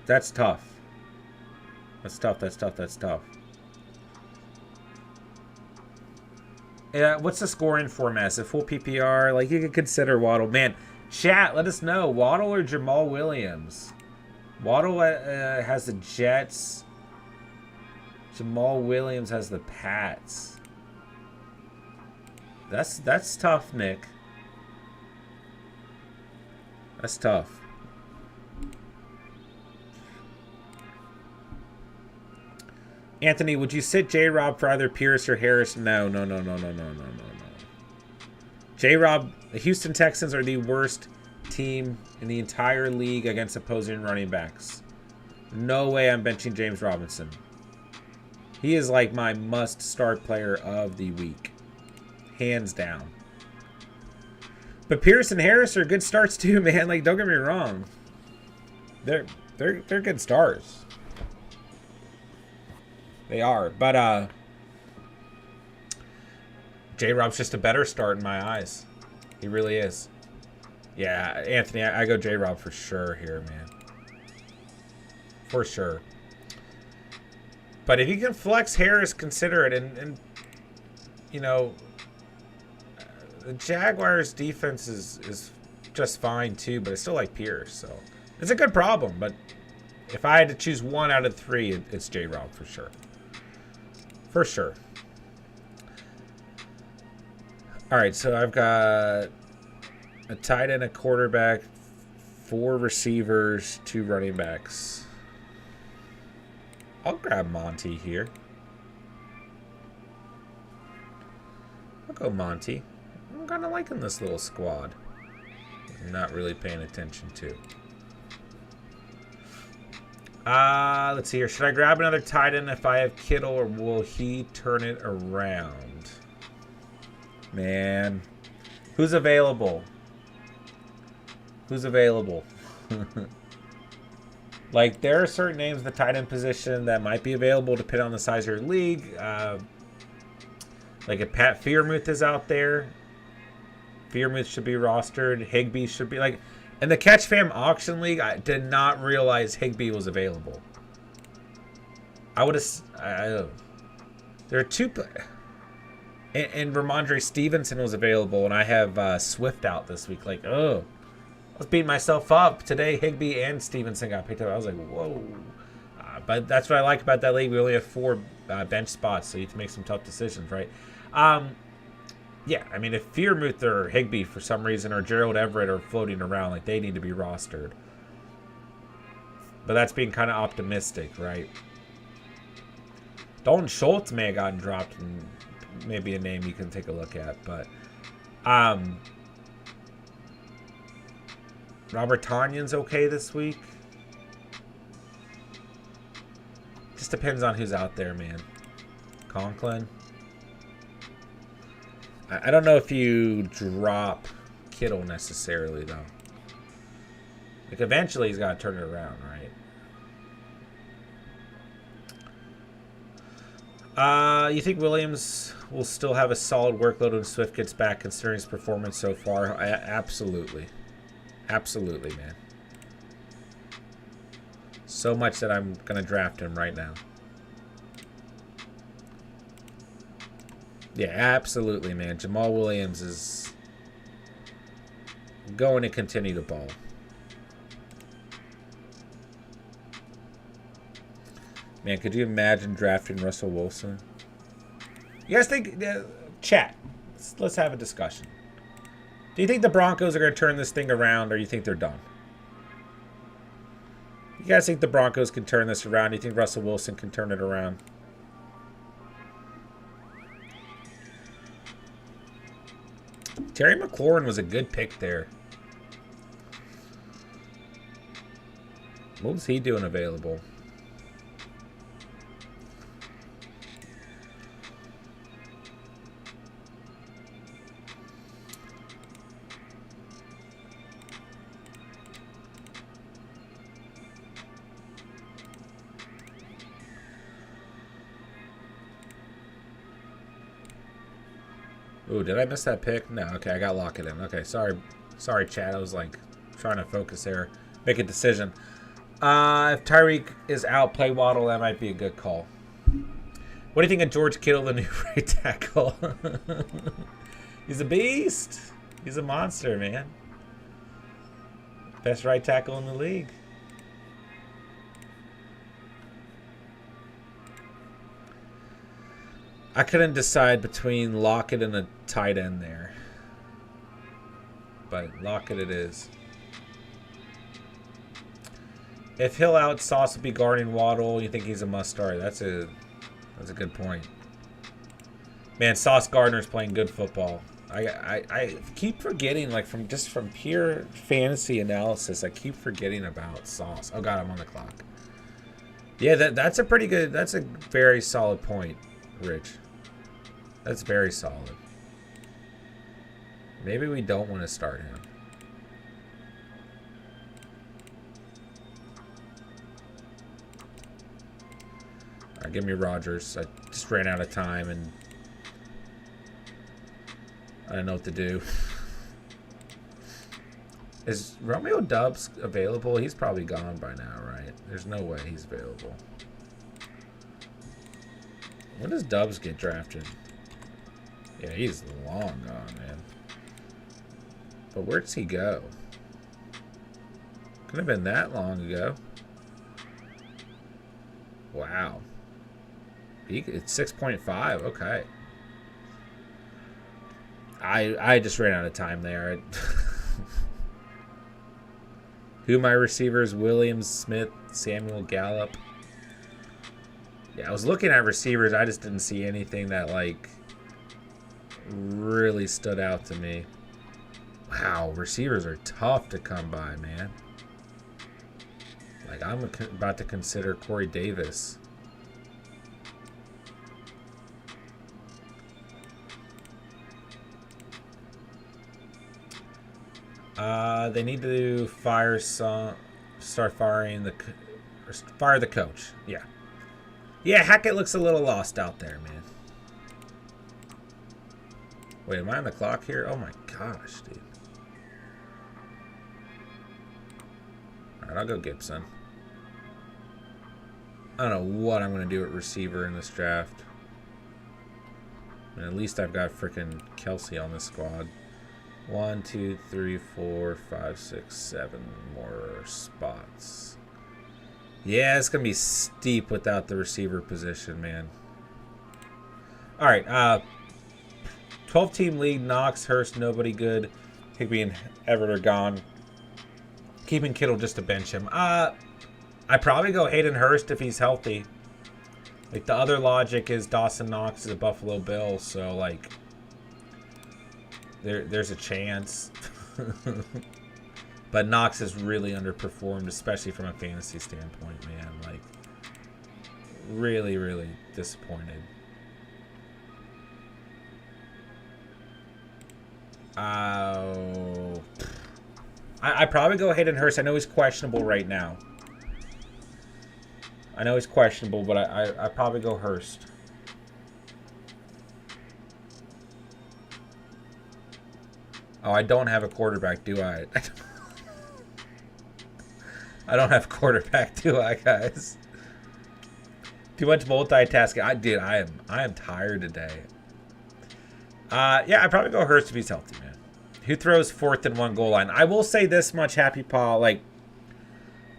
tough. That's tough. Yeah, what's the scoring format? Is it full PPR? Like, you could consider Waddle. Man, chat, let us know. Waddle or Jamal Williams? Waddle has the Jets. Jamal Williams has the Pats. That's tough, Nick. That's tough. Anthony, would you sit J-Rob for either Pierce or Harris? No. J-Rob, the Houston Texans are the worst team in the entire league against opposing running backs. No way I'm benching James Robinson. He is like my must-start player of the week. Hands down. But Pierce and Harris are good starts too, man. Like, don't get me wrong. They're good starts. They are. But J-Rob's just a better start in my eyes. He really is. Yeah, Anthony, I go J-Rob for sure here, man. For sure. But if you can flex Harris, consider it. And you know, the Jaguars' defense is just fine too, but I still like Pierce. So it's a good problem. But if I had to choose 1 out of 3, it's J-Rob for sure. For sure. All right, so I've got a tight end, a quarterback, 4 receivers, 2 running backs. I'll grab Monty here. I'll go Monty. I'm kind of liking this little squad. I'm not really paying attention to. Let's see here. Should I grab another tight end if I have Kittle, or will he turn it around? Man. Who's available? Who's available? Like, there are certain names in the tight end position that might be available depending on the size of your league. Like if Pat Freiermuth is out there, Freiermuth should be rostered. Higbee should be like in the Catch Fam auction league. I did not realize Higbee was available. I would have. There are 2. And Ramondre Stevenson was available, and I have Swift out this week. Like, oh. I was beating myself up. Today, Higbee and Stevenson got picked up. I was like, whoa. But that's what I like about that league. We only have 4 bench spots, so you have to make some tough decisions, right? Yeah, I mean, if Freiermuth or Higbee for some reason or Gerald Everett are floating around, like, they need to be rostered. But that's being kind of optimistic, right? Dalton Schultz may have gotten dropped, and maybe a name you can take a look at. But Robert Tonyan's okay this week. Just depends on who's out there, man. Conklin. I don't know if you drop Kittle necessarily, though. Like, eventually he's got to turn it around, right? You think Williams will still have a solid workload when Swift gets back, considering his performance so far? Absolutely. Absolutely, man. So much that I'm going to draft him right now. Yeah, absolutely, man. Jamal Williams is going to continue to ball. Man, could you imagine drafting Russell Wilson? You guys think... chat. Let's have a discussion. Do you think the Broncos are going to turn this thing around, or do you think they're done? You guys think the Broncos can turn this around? Do you think Russell Wilson can turn it around? Terry McLaurin was a good pick there. What was he doing available? Ooh, did I miss that pick? No, okay, I got lock it in. Okay, sorry, Chad. I was like trying to focus there, make a decision. If Tyreek is out, play Waddle. That might be a good call. What do you think of George Kittle, the new right tackle? He's a beast. He's a monster, man. Best right tackle in the league. I couldn't decide between Lockett and a tight end there. But Lockett it is. If Hill out, Sauce will be guarding Waddle. You think he's a must-start. That's a good point. Man, Sauce Gardner's playing good football. I keep forgetting, like, from pure fantasy analysis, I keep forgetting about Sauce. Oh, God, I'm on the clock. Yeah, that's a pretty good, that's a very solid point, Rich. That's very solid. Maybe we don't want to start him. All right, give me Rodgers. I just ran out of time and I don't know what to do. Is Romeo Doubs available? He's probably gone by now, right? There's no way he's available. When does Doubs get drafted? Yeah, he's long gone, man. But where'd he go? Could have been that long ago. Wow. It's 6.5. Okay. I just ran out of time there. Who are my receivers? Williams, Smith, Samuel, Gallup. Yeah, I was looking at receivers. I just didn't see anything that, like, really stood out to me. Wow, receivers are tough to come by, man. Like, I'm about to consider Corey Davis. They need to fire start firing fire the coach. Yeah. Yeah, Hackett looks a little lost out there, man. Wait, am I on the clock here? Oh my gosh, dude. Alright, I'll go Gibson. I don't know what I'm going to do at receiver in this draft. I mean, at least I've got freaking Kelsey on this squad. 1, 2, 3, 4, 5, 6, 7 more spots. Yeah, it's going to be steep without the receiver position, man. All right, 12-team league, Knox, Hurst, nobody good. Higby and Everett are gone. Keeping Kittle just to bench him. I'd probably go Hayden Hurst if he's healthy. Like, the other logic is Dawson Knox is a Buffalo Bill, so, like, there's a chance. But Knox has really underperformed, especially from a fantasy standpoint, man. Like, really, really disappointed. I'd probably go Hayden Hurst. I know he's questionable right now. I know he's questionable, but I'd probably go Hurst. Oh, I don't have a quarterback, do I? I don't have quarterback, do I, guys? Too much multitasking. I am tired today. Yeah, I'd probably go Hurst if he's healthy, man. Who throws 4th and 1 goal line? I will say this much, Happy Paul. Like,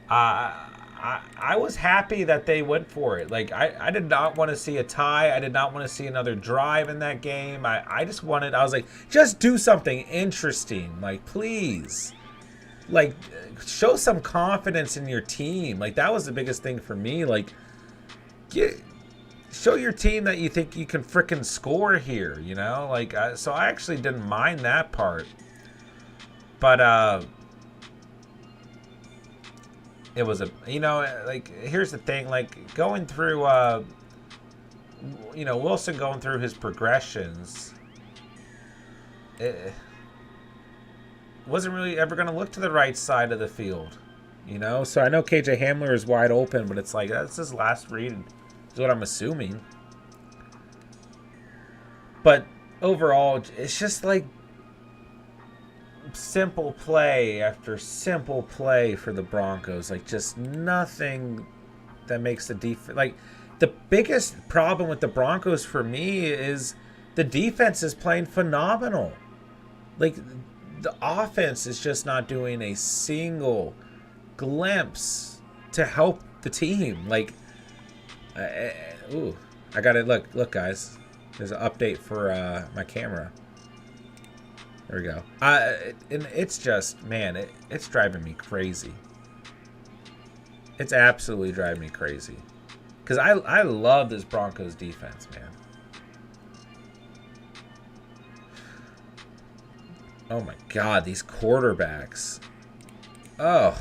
I was happy that they went for it. Like, I did not want to see a tie. I did not want to see another drive in that game. I was like, just do something interesting. Like, please. Like, show some confidence in your team. Like, that was the biggest thing for me. Like, show your team that you think you can frickin' score here, you know? Like, so I actually didn't mind that part. But, it was like, here's the thing, like, going through, Wilson going through his progressions, it wasn't really ever going to look to the right side of the field, you know? So I know KJ Hamler is wide open, but it's like, that's his last read, is what I'm assuming. But overall, it's just like simple play after simple play for the Broncos. Like, just nothing that makes the defense. Like, the biggest problem with the Broncos for me is the defense is playing phenomenal. Like, the offense is just not doing a single glimpse to help the team. Like, I got it. Look, guys. There's an update for my camera. There we go. And it's just, man, it's driving me crazy. It's absolutely driving me crazy. Because I love this Broncos defense, man. Oh my God, these quarterbacks. Oh.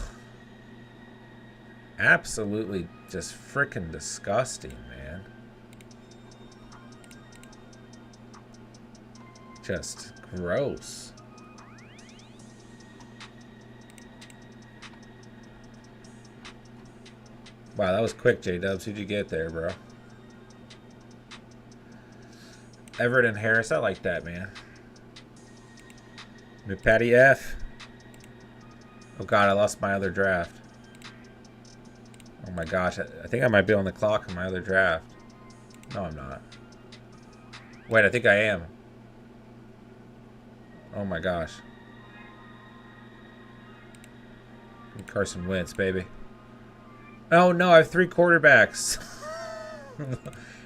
Absolutely just freaking disgusting, man. Just gross. Wow, that was quick, J-Dubs. Who'd you get there, bro? Everett and Harris. I like that, man. Patty F. Oh, God, I lost my other draft. Oh, my gosh. I think I might be on the clock in my other draft. No, I'm not. Wait, I think I am. Oh, my gosh. Carson Wentz, baby. Oh, no, I have 3 quarterbacks.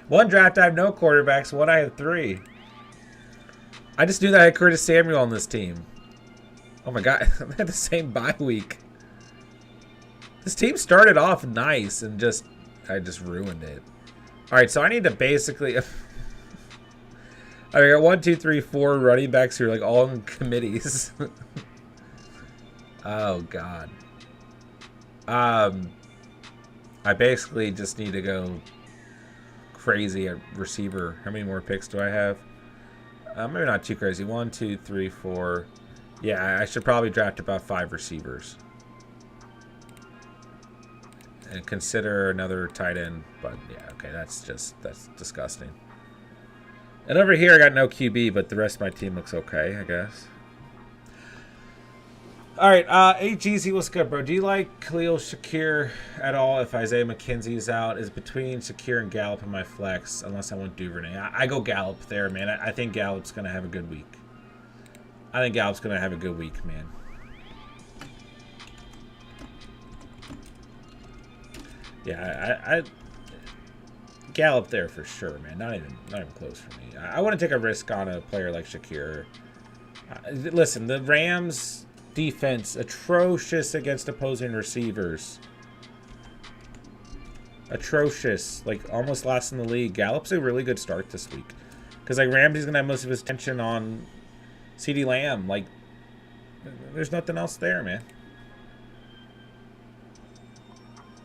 One draft, I have no quarterbacks. One, I have 3. I just knew that I had Curtis Samuel on this team. Oh, my God. They had the same bye week. This team started off nice and I just ruined it. All right, so I need to basically... I got 1, 2, 3, 4 running backs here, like all in committees. Oh, God. I basically just need to go crazy at receiver. How many more picks do I have? Maybe not too crazy. 1, 2, 3, 4. Yeah, I should probably draft about 5 receivers. And consider another tight end. But yeah, okay, that's disgusting. And over here, I got no QB, but the rest of my team looks okay, I guess. All right, AGZ, what's good, bro? Do you like Khalil Shakir at all if Isaiah McKenzie's out? Is between Shakir and Gallup in my flex, unless I want Duvernay. I go Gallup there, man. I think Gallup's going to have a good week. Man. Yeah, I Gallup there for sure, man. Not even close for me. I want to take a risk on a player like Shakir. Listen, the Rams defense atrocious against opposing receivers. Atrocious, like almost last in the league. Gallup's a really good start this week because like Ramsey's gonna have most of his attention on CeeDee Lamb. Like, there's nothing else there, man.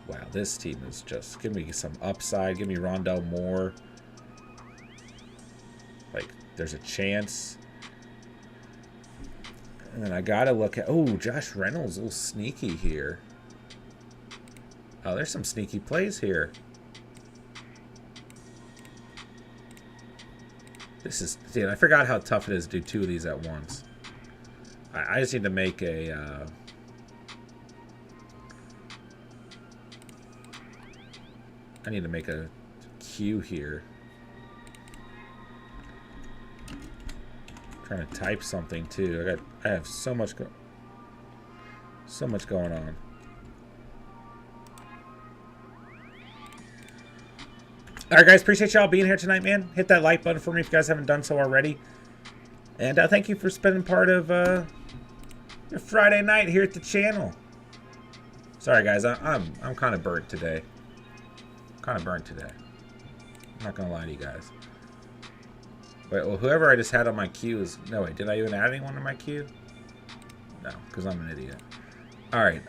Wow, this team is just... Give me some upside. Give me Rondell Moore. Like, there's a chance. And then I got to look at... Oh, Josh Reynolds, a little sneaky here. Oh, there's some sneaky plays here. This is... Dude, I forgot how tough it is to do 2 of these at once. I just need to make a... I need to make a queue here. I'm trying to type something too. I have so much going on. All right, guys, appreciate y'all being here tonight, man. Hit that like button for me if you guys haven't done so already. And thank you for spending part of your Friday night here at the channel. Sorry, guys, I'm kind of burnt today. I'm not gonna lie to you guys. Wait, well, whoever I just had on my queue is... No, wait, did I even add anyone to my queue? No, because I'm an idiot. All right,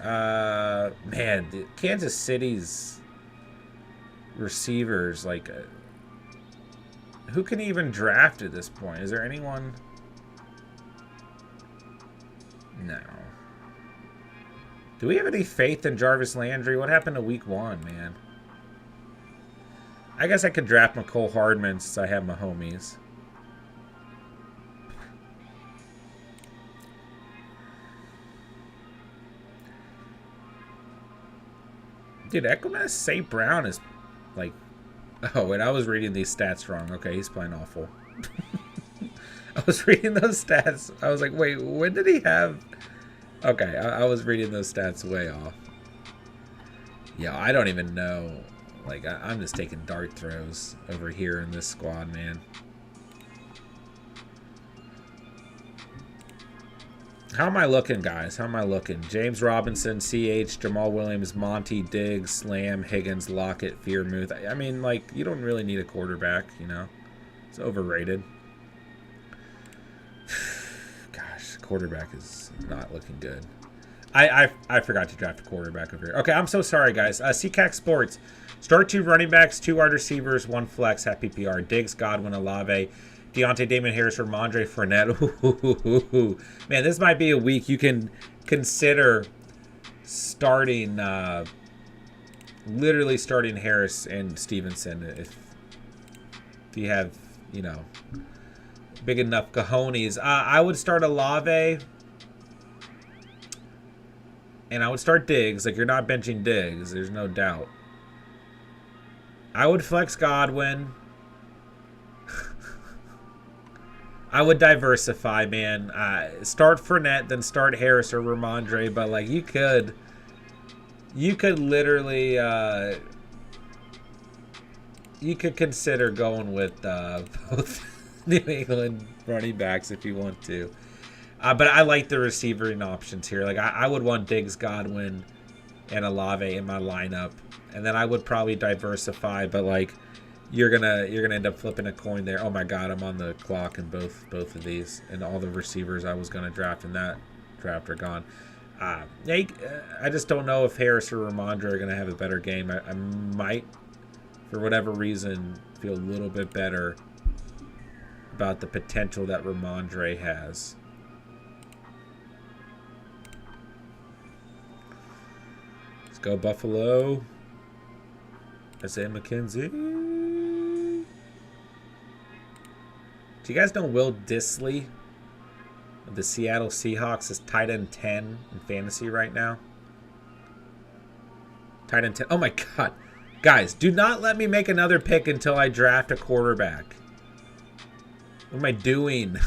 man, Kansas City's receivers, like, who can even draft at this point? Is there anyone? No. Do we have any faith in Jarvis Landry? What happened to week 1, man? I guess I could draft McCole Hardman since I have my homies. Dude, Equinus St. Brown is like... Oh, and I was reading these stats wrong. Okay, he's playing awful. I was reading those stats. I was like, wait, when did he have... Okay, I was reading those stats way off. Yeah, I don't even know. Like, I'm just taking dart throws over here in this squad, man. How am I looking, guys? How am I looking? James Robinson, CH, Jamal Williams, Monty, Diggs, Lamb, Higgins, Lockett, Fearmouth. I mean, like, you don't really need a quarterback, you know? It's overrated. Gosh, quarterback is not looking good. I forgot to draft a quarterback over here. Okay, I'm so sorry, guys. CCAC Sports. Start 2 running backs, 2 wide receivers, 1 flex, half PPR. Diggs, Godwin, Olave, Deontay, Damien Harris, Ramondre, Fournette. Ooh. Man, this might be a week you can consider starting, literally starting Harris and Stevenson if you have, you know, big enough cojones. I would start Olave, and I would start Diggs. Like, you're not benching Diggs, there's no doubt. I would flex Godwin. I would diversify, man. Start Fournette, then start Harris or Ramondre. But, like, you could literally, you could consider going with both New England running backs if you want to. But I like the receiving options here. Like, I would want Diggs, Godwin, and Olave in my lineup, and then I would probably diversify. But, like, you're gonna end up flipping a coin there. Oh my God, I'm on the clock in both of these, and all the receivers I was gonna draft in that draft are gone. I just don't know if Harris or Ramondre are gonna have a better game. I might, for whatever reason, feel a little bit better about the potential that Ramondre has. Let's go Buffalo. Isaiah McKenzie. Do you guys know Will Dissly of the Seattle Seahawks is tight end 10 in fantasy right now? Tight end 10. Oh my God. Guys, do not let me make another pick until I draft a quarterback. What am I doing?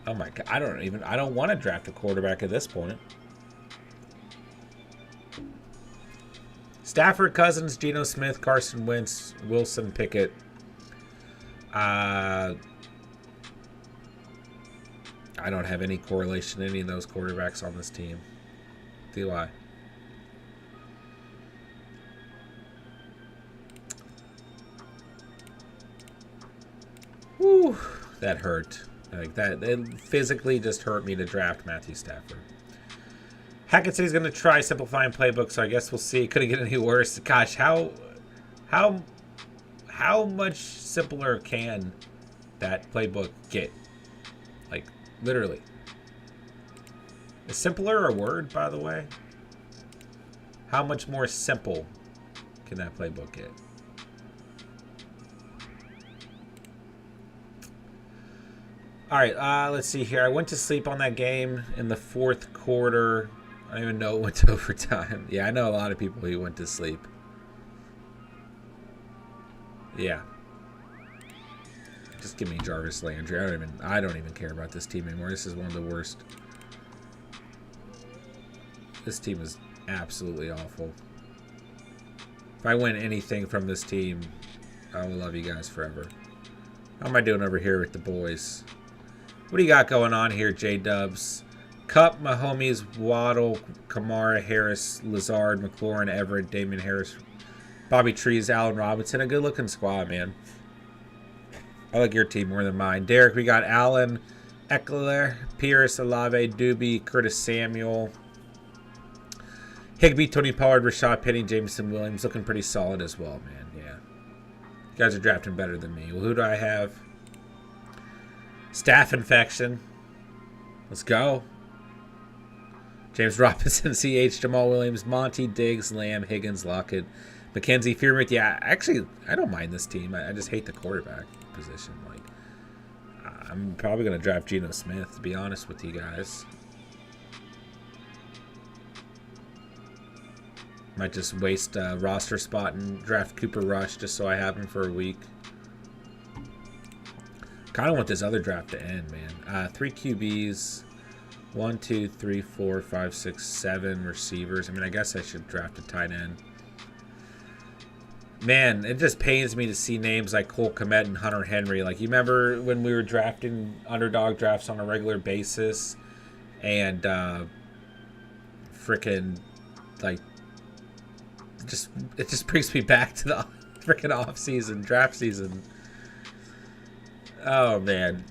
Oh my God. I don't want to draft a quarterback at this point. Stafford, Cousins, Geno Smith, Carson Wentz, Wilson, Pickett. I don't have any correlation to any of those quarterbacks on this team. Do I? Whew, that hurt. Like that, it physically just hurt me to draft Matthew Stafford. Hackett said he's going to try simplifying playbook, so I guess we'll see. Couldn't get any worse. Gosh, how much simpler can that playbook get? Like, literally. Is simpler a word, by the way? How much more simple can that playbook get? All right, let's see here. I went to sleep on that game in the fourth quarter. don't even know it went to overtime. Yeah, I know a lot of people who went to sleep. Yeah. Just give me Jarvis Landry. I don't even care about this team anymore. This is one of the worst. This team is absolutely awful. If I win anything from this team, I will love you guys forever. How am I doing over here with the boys? What do you got going on here, J-Dubs? Cup, Mahomes, Waddle, Kamara, Harris, Lazard, McLaurin, Everett, Damien Harris, Bobby Trees, Allen Robinson. A good-looking squad, man. I like your team more than mine. Derek, we got Allen, Eckler, Pierce, Olave, Doobie, Curtis Samuel, Higbee, Tony Pollard, Rashad Penny, Jameson Williams. Looking pretty solid as well, man. Yeah. You guys are drafting better than me. Well, who do I have? Staph infection. Let's go. James Robinson, CH, Jamal Williams, Monty, Diggs, Lamb, Higgins, Lockett, McKenzie, Fearmouth. Yeah, actually, I don't mind this team. I just hate the quarterback position. Like, I'm probably going to draft Geno Smith, to be honest with you guys. Might just waste a roster spot and draft Cooper Rush just so I have him for a week. Kind of want this other draft to end, man. 3 QBs. 1, 2, 3, 4, 5, 6, 7 receivers. I mean, I guess I should draft a tight end. Man, it just pains me to see names like Cole Kmet and Hunter Henry. Like, you remember when we were drafting underdog drafts on a regular basis? And, frickin', like, it just brings me back to the frickin' off-season, draft season. Oh, man.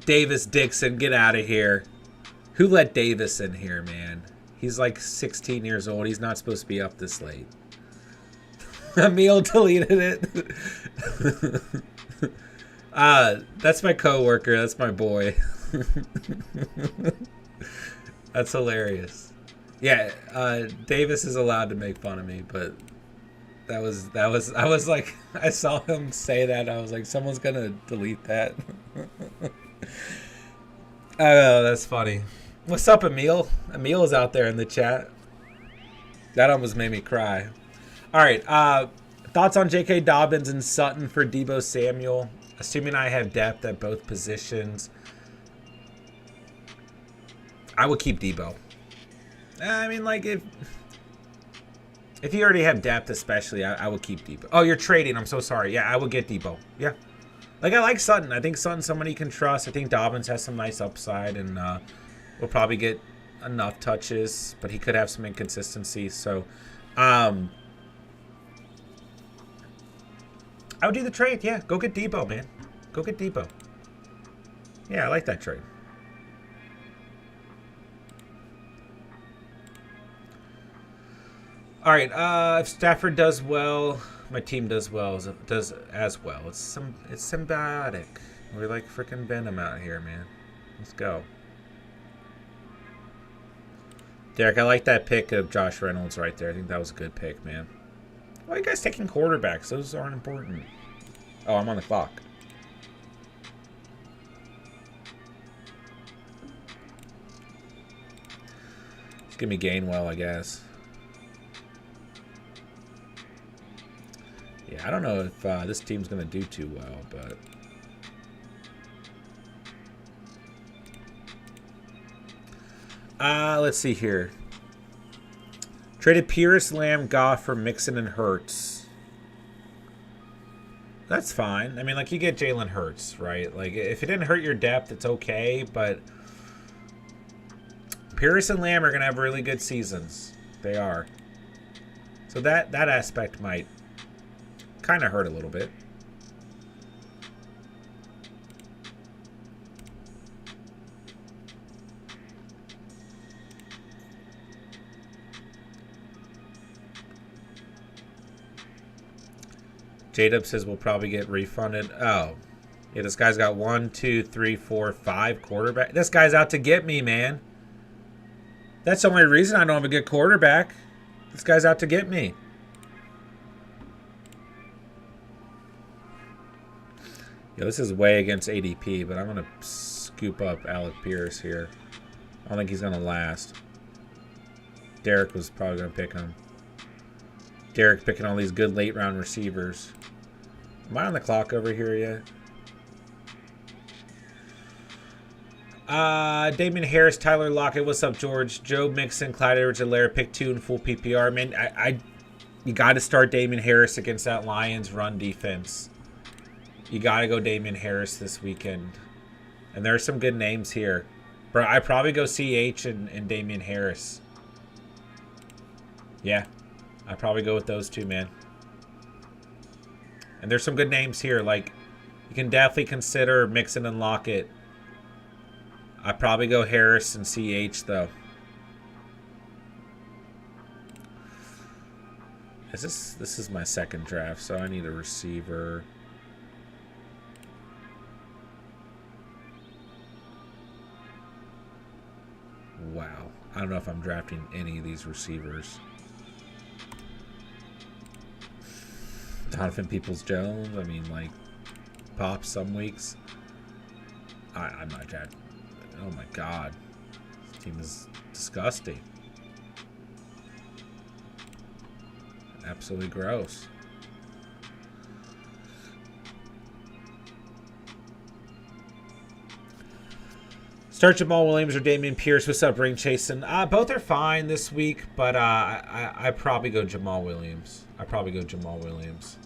Davis Dixon, get out of here. Who let Davis in here, man? He's like 16 years old. He's not supposed to be up this late. Emil deleted it. That's my coworker. That's my boy. That's hilarious. Yeah, Davis is allowed to make fun of me, but I was like, I saw him say that. I was like, someone's gonna delete that. Oh, that's funny. What's up, Emil? Emil is out there in the chat. That almost made me cry. All right. Thoughts on J.K. Dobbins and Sutton for Debo Samuel? Assuming I have depth at both positions, I would keep Debo. I mean, like, if you already have depth, especially, I would keep Debo. Oh, you're trading. I'm so sorry. Yeah, I would get Debo. Yeah. Like, I like Sutton. I think Sutton's somebody you can trust. I think Dobbins has some nice upside, and will probably get enough touches, but he could have some inconsistency. So, I would do the trade. Yeah, go get Debo, man. Go get Debo. Yeah, I like that trade. All right, if Stafford does well, my team does well. Does as well. It's symbiotic. We're like freaking Venom out here, man. Let's go. Derek, I like that pick of Josh Reynolds right there. I think that was a good pick, man. Why are you guys taking quarterbacks? Those aren't important. Oh, I'm on the clock. Just give me Gainwell, I guess. Yeah, I don't know if this team's going to do too well, but... let's see here. Traded Pierce, Lamb, Goff for Mixon and Hurts. That's fine. I mean, like, you get Jalen Hurts, right? Like, if it didn't hurt your depth, it's okay, but... Pierce and Lamb are going to have really good seasons. They are. So that aspect might kind of hurt a little bit. J-Dub says we'll probably get refunded. Oh. Yeah, this guy's got 1, 2, 3, 4, 5 quarterback. This guy's out to get me, man. That's the only reason I don't have a good quarterback. This guy's out to get me. Yeah, this is way against ADP, but I'm going to scoop up Alec Pierce here. I don't think he's going to last. Derek was probably going to pick him. Derek picking all these good late round receivers. Am I on the clock over here yet? Damien Harris, Tyler Lockett. What's up, George? Joe Mixon, Clyde Edwards-Helaire, pick 2 in full PPR. Man, you got to start Damien Harris against that Lions run defense. You got to go Damien Harris this weekend. And there are some good names here. Bro, I probably go CH and Damien Harris. Yeah. I'd probably go with those two, man. And there's some good names here. Like, you can definitely consider Mixon and Lockett. I'd probably go Harris and CH, though. This is my second draft, so I need a receiver. Wow. I don't know if I'm drafting any of these receivers. Donovan Peoples-Jones, I mean, like, pops some weeks. I'm not drafting. Oh my God. This team is disgusting. Absolutely gross. Start Jamal Williams or Dameon Pierce. What's up, Ring Chasing? Both are fine this week, but I probably go Jamal Williams. Probably go Jamal Williams.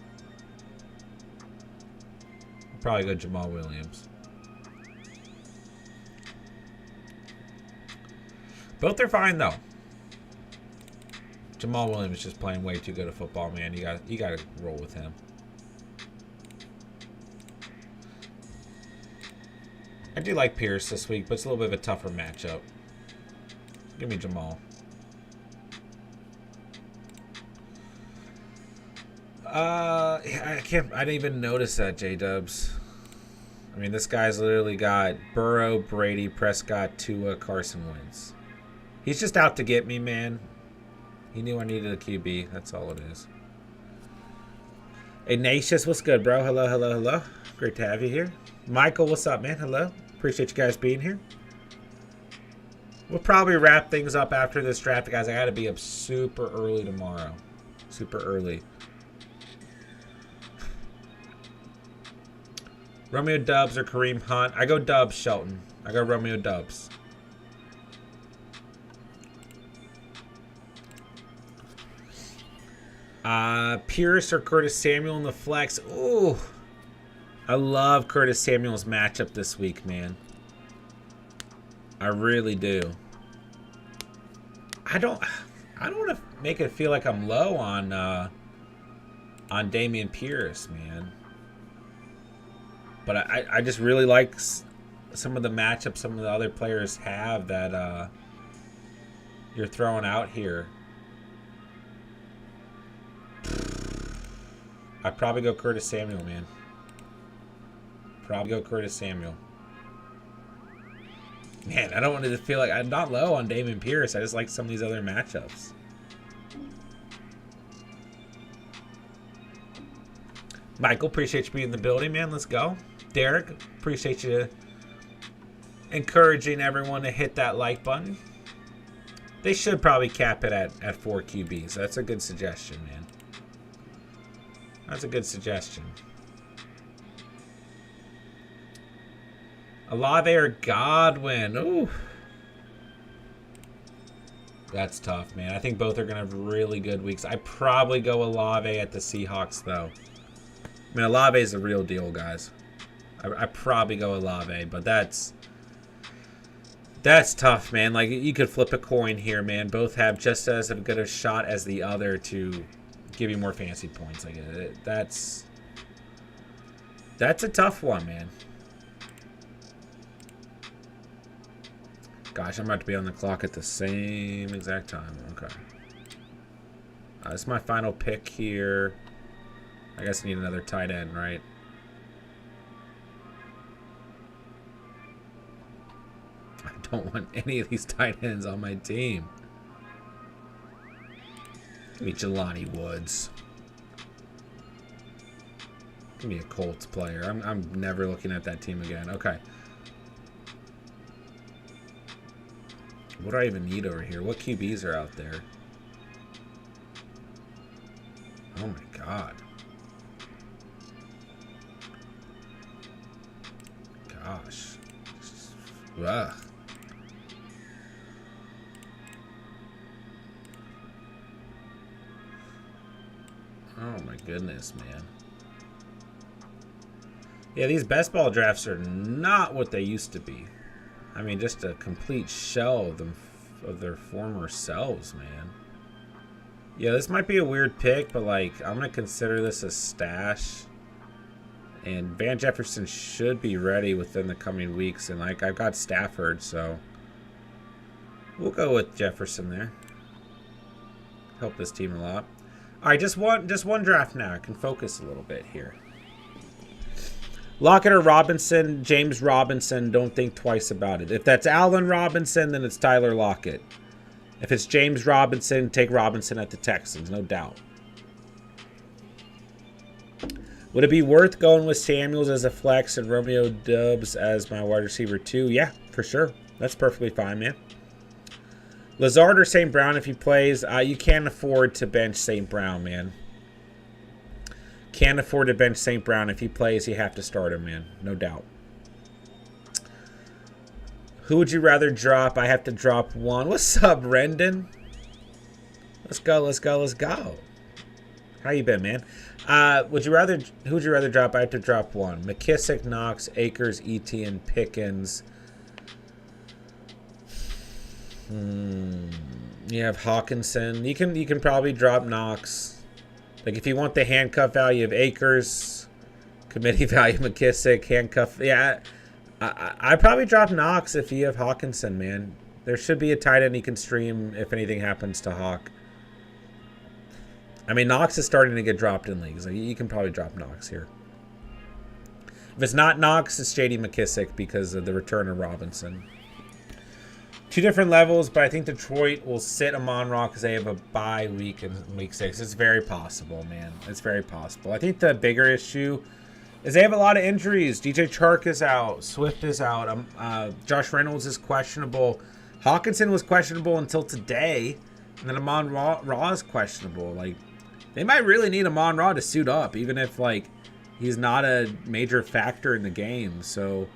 Both are fine though. Jamal Williams is just playing way too good at football, man. You got to roll with him. I do like Pierce this week, but it's a little bit of a tougher matchup. Give me Jamal. I didn't even notice that, J-Dubs. I mean, this guy's literally got Burrow, Brady, Prescott, Tua, Carson Wentz. He's just out to get me, man. He knew I needed a QB. That's all it is. Ignatius, what's good, bro? Hello, hello, hello. Great to have you here. Michael, what's up, man? Hello. Appreciate you guys being here. We'll probably wrap things up after this draft, guys. I got to be up super early tomorrow. Super early. Romeo Doubs or Kareem Hunt? I go Doubs, Shelton. I go Romeo Doubs. Pierce or Curtis Samuel in the flex. Ooh. I love Curtis Samuel's matchup this week, man. I really do. I don't want to make it feel like I'm low on Dameon Pierce, man. But I just really like some of the matchups some of the other players have that you're throwing out here. I'd probably go Curtis Samuel, man. Probably go Curtis Samuel. Man, I don't want to feel like I'm not low on Dameon Pierce. I just like some of these other matchups. Michael, appreciate you being in the building, man. Let's go. Derek, appreciate you encouraging everyone to hit that like button. They should probably cap it at 4 QBs. That's a good suggestion, man. That's a good suggestion. Olave or Godwin? Ooh. That's tough, man. I think both are going to have really good weeks. I probably go Olave at the Seahawks, though. I mean, Olave is the real deal, guys. I probably go Olave, but that's tough, man. Like, you could flip a coin here, man. Both have just as good a shot as the other to give you more fantasy points. Like, that's a tough one, man. Gosh, I'm about to be on the clock at the same exact time. Okay. This is my final pick here. I guess I need another tight end, right? I don't want any of these tight ends on my team. Give me Jelani Woods. Give me a Colts player. I'm never looking at that team again. Okay. What do I even need over here? What QBs are out there? Oh my god. Gosh. Ugh. Oh my goodness, man. Yeah, these best ball drafts are not what they used to be. I mean, just a complete shell of them, of their former selves, man. Yeah, this might be a weird pick, but like, I'm gonna consider this a stash. And Van Jefferson should be ready within the coming weeks. And like, I've got Stafford, so we'll go with Jefferson there. Help this team a lot. All right, just one draft now. I can focus a little bit here. Lockett or Robinson, James Robinson, don't think twice about it. If that's Allen Robinson, then it's Tyler Lockett. If it's James Robinson, take Robinson at the Texans, no doubt. Would it be worth going with Samuels as a flex and Romeo Doubs as my wide receiver 2? Yeah, for sure. That's perfectly fine, man. Lazard or St. Brown if he plays. You can't afford to bench St. Brown, man. Can't afford to bench St. Brown. If he plays, you have to start him, man. No doubt. Who would you rather drop? I have to drop one. What's up, Rendon? Let's go, let's go, let's go. How you been, man? Who would you rather drop? I have to drop one. McKissick, Knox, Akers, Etienne, Pickens. You have Hawkinson. You can probably drop Knox. Like if you want the handcuff value of Akers, committee value McKissick, handcuff. Yeah, I probably drop Knox if you have Hawkinson, man. There should be a tight end he can stream if anything happens to Hawk. I mean, Knox is starting to get dropped in leagues. Like, you can probably drop Knox here. If it's not Knox, it's J.D. McKissick because of the return of Robinson. Two different levels, but I think Detroit will sit Amon-Ra because they have a bye week in week 6. It's very possible, man. It's very possible. I think the bigger issue is they have a lot of injuries. DJ Chark is out. Swift is out. Josh Reynolds is questionable. Hawkinson was questionable until today. And then Amon-Ra is questionable. Like, they might really need Amon-Ra to suit up, even if, like, he's not a major factor in the game. So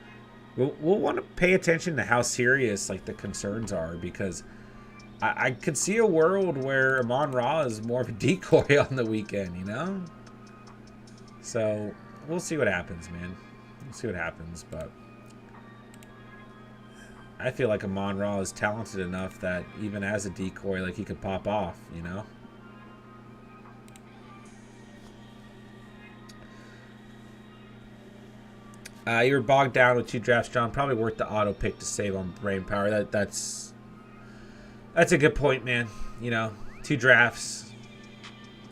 we'll want to pay attention to how serious, like, the concerns are, because I could see a world where Amon-Ra is more of a decoy on the weekend, you know? So we'll see what happens, man. We'll see what happens, but I feel like Amon-Ra is talented enough that even as a decoy, like, he could pop off, you know? You were bogged down with 2 drafts, John. Probably worth the auto pick to save on brain power. That's a good point, man. You know, 2 drafts,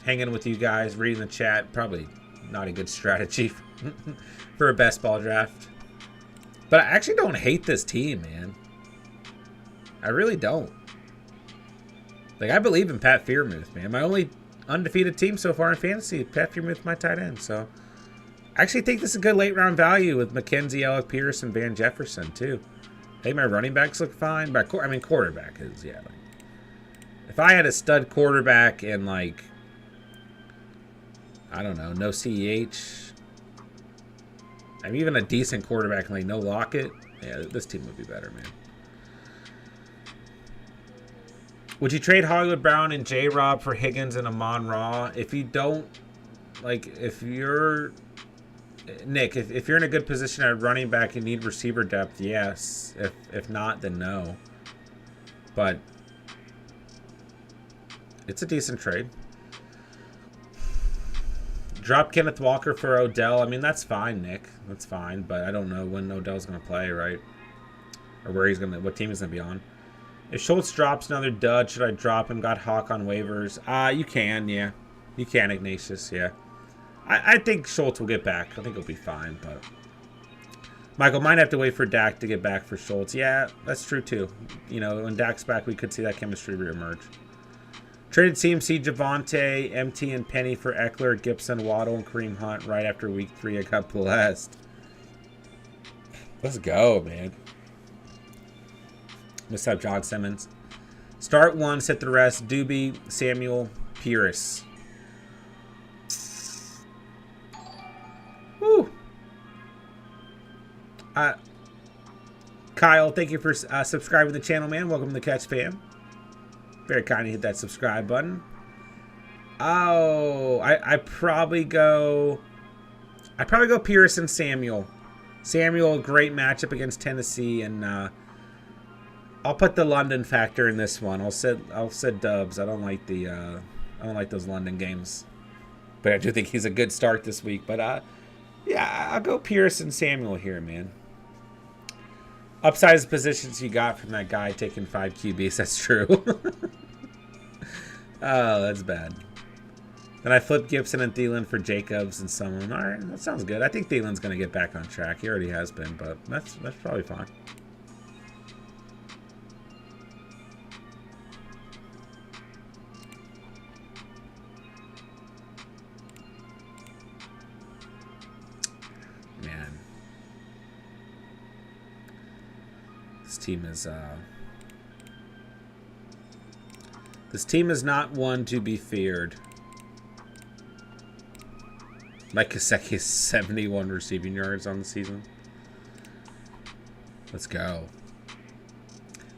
hanging with you guys, reading the chat. Probably not a good strategy for a best ball draft. But I actually don't hate this team, man. I really don't. Like, I believe in Pat Freiermuth, man. My only undefeated team so far in fantasy, Pat Freiermuth, my tight end. So I actually think this is a good late round value with McKenzie, Alec Pierce, and Van Jefferson too. Hey, my running backs look fine, but I mean quarterback is, yeah. Like, if I had a stud quarterback and, like, I don't know, no CEH, I mean, even a decent quarterback and, like, no Lockett, yeah, this team would be better, man. Would you trade Hollywood Brown and J-Rob for Higgins and Amon-Ra? If you don't, like, if you're Nick, if you're in a good position at running back and need receiver depth, yes. If not, then no. But it's a decent trade. Drop Kenneth Walker for Odell. I mean, that's fine, Nick. That's fine, but I don't know when Odell's going to play, right? Or what team he's going to be on. If Schultz drops another dud, should I drop him? Got Hawk on waivers. You can, yeah. You can, Ignatius, yeah. I think Schultz will get back. I think he'll be fine, but Michael might have to wait for Dak to get back for Schultz. Yeah, that's true too. You know, when Dak's back, we could see that chemistry reemerge. Traded CMC, Javonte, MT, and Penny for Eckler, Gibson, Waddle, and Kareem Hunt right after week 3. I got blessed. Let's go, man. What's up, John Simmons? Start one, sit the rest. Doobie, Samuel, Pierce. Woo. Kyle, thank you for subscribing to the channel, man. Welcome to the Catch fam. Very kind to hit that subscribe button. Oh, I probably go Pierce and Samuel. Samuel, great matchup against Tennessee, and I'll put the London factor in this one. I'll set Dubs. I don't like those London games, but I do think he's a good start this week. But yeah, I'll go Pierce and Samuel here, man. Upsize positions you got from that guy taking 5 QBs. That's true. Oh, that's bad. Then I flipped Gibson and Thielen for Jacobs and someone. All right, that sounds good. I think Thielen's going to get back on track. He already has been, but that's probably fine. Man. This team is not one to be feared. Mike Gesicki has 71 receiving yards on the season. Let's go.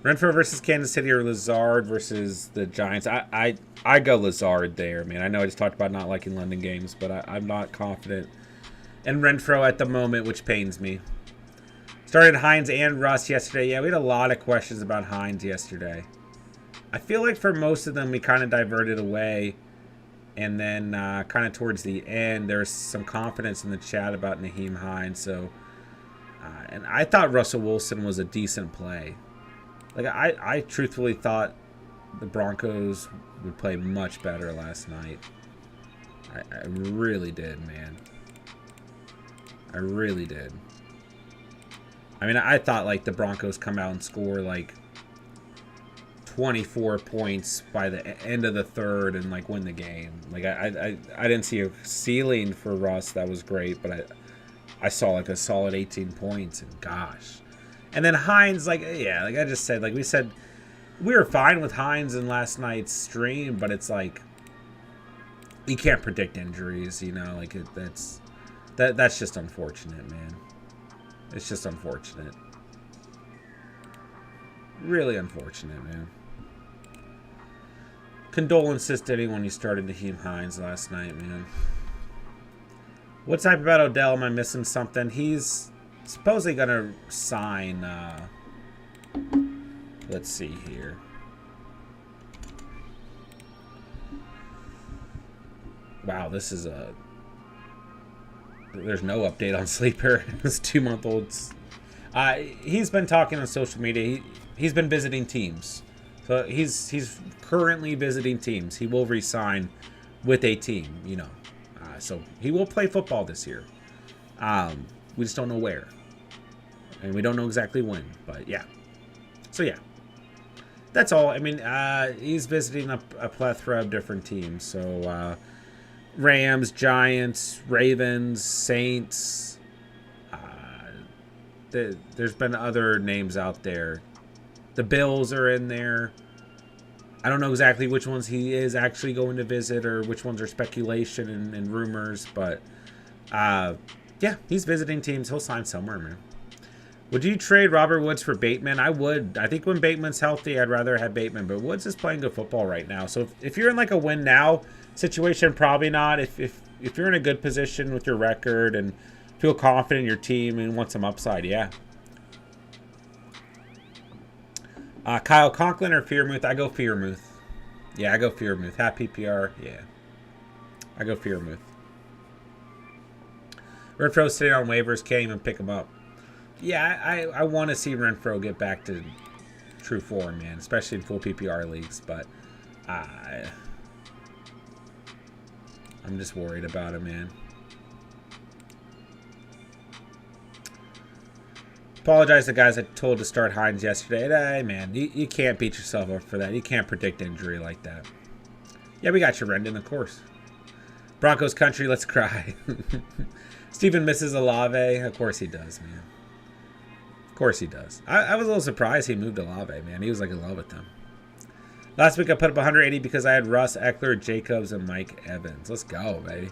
Renfro versus Kansas City or Lazard versus the Giants. I go Lazard there, man. I know I just talked about not liking London games, but I'm not confident in Renfro at the moment, which pains me. Started Hines and Russ yesterday. Yeah, we had a lot of questions about Hines yesterday. I feel like for most of them, we kind of diverted away. And then kind of towards the end, there's some confidence in the chat about Nyheim Hines. So, and I thought Russell Wilson was a decent play. Like, I truthfully thought the Broncos would play much better last night. I really did, man. I really did. I mean, I thought, like, the Broncos come out and score, like, 24 points by the end of the third and like win the game. Like I didn't see a ceiling for Russ that was great, but I saw like a solid 18 points and gosh. And then Hines, like, yeah, like I just said, like we said, we were fine with Hines in last night's stream, but it's like you can't predict injuries, you know, like that's just unfortunate, man. It's just unfortunate. Really unfortunate, man. Condolences to anyone who started Nyheim Hines last night, man. What's hype about Odell? Am I missing something? He's supposedly going to sign, let's see here. Wow, this is there's no update on Sleeper. This 2-month-old's. He's been talking on social media. He's been visiting teams. So he's currently visiting teams. He will re-sign with a team, you know. So he will play football this year. We just don't know where. And we don't know exactly when. But yeah. So yeah. That's all. I mean, he's visiting a plethora of different teams. So Rams, Giants, Ravens, Saints. There's been other names out there. The Bills are in there. I don't know exactly which ones he is actually going to visit or which ones are speculation and rumors, but yeah, he's visiting teams. He'll sign somewhere, man. Would you trade Robert Woods for Bateman? I would. I think when Bateman's healthy, I'd rather have Bateman, but Woods is playing good football right now. So if you're in like a win now situation, probably not. If you're in a good position with your record and feel confident in your team and want some upside, yeah. Kyle Conklin or Fearmouth? I go Fearmouth. Yeah, I go Fearmouth. Half PPR. Yeah. I go Fearmouth. Renfro sitting on waivers. Can't even pick him up. Yeah, I want to see Renfro get back to true form, man. Especially in full PPR leagues. But I'm just worried about him, man. Apologize to guys I told to start Hines yesterday. Hey, man, you can't beat yourself up for that. You can't predict injury like that. Yeah, we got you, Rendon, of course. Broncos country, let's cry. Steven misses Olave. Of course he does, man. Of course he does. I was a little surprised he moved Olave, man. He was like in love with them. Last week I put up 180 because I had Russ, Eckler, Jacobs, and Mike Evans. Let's go, baby.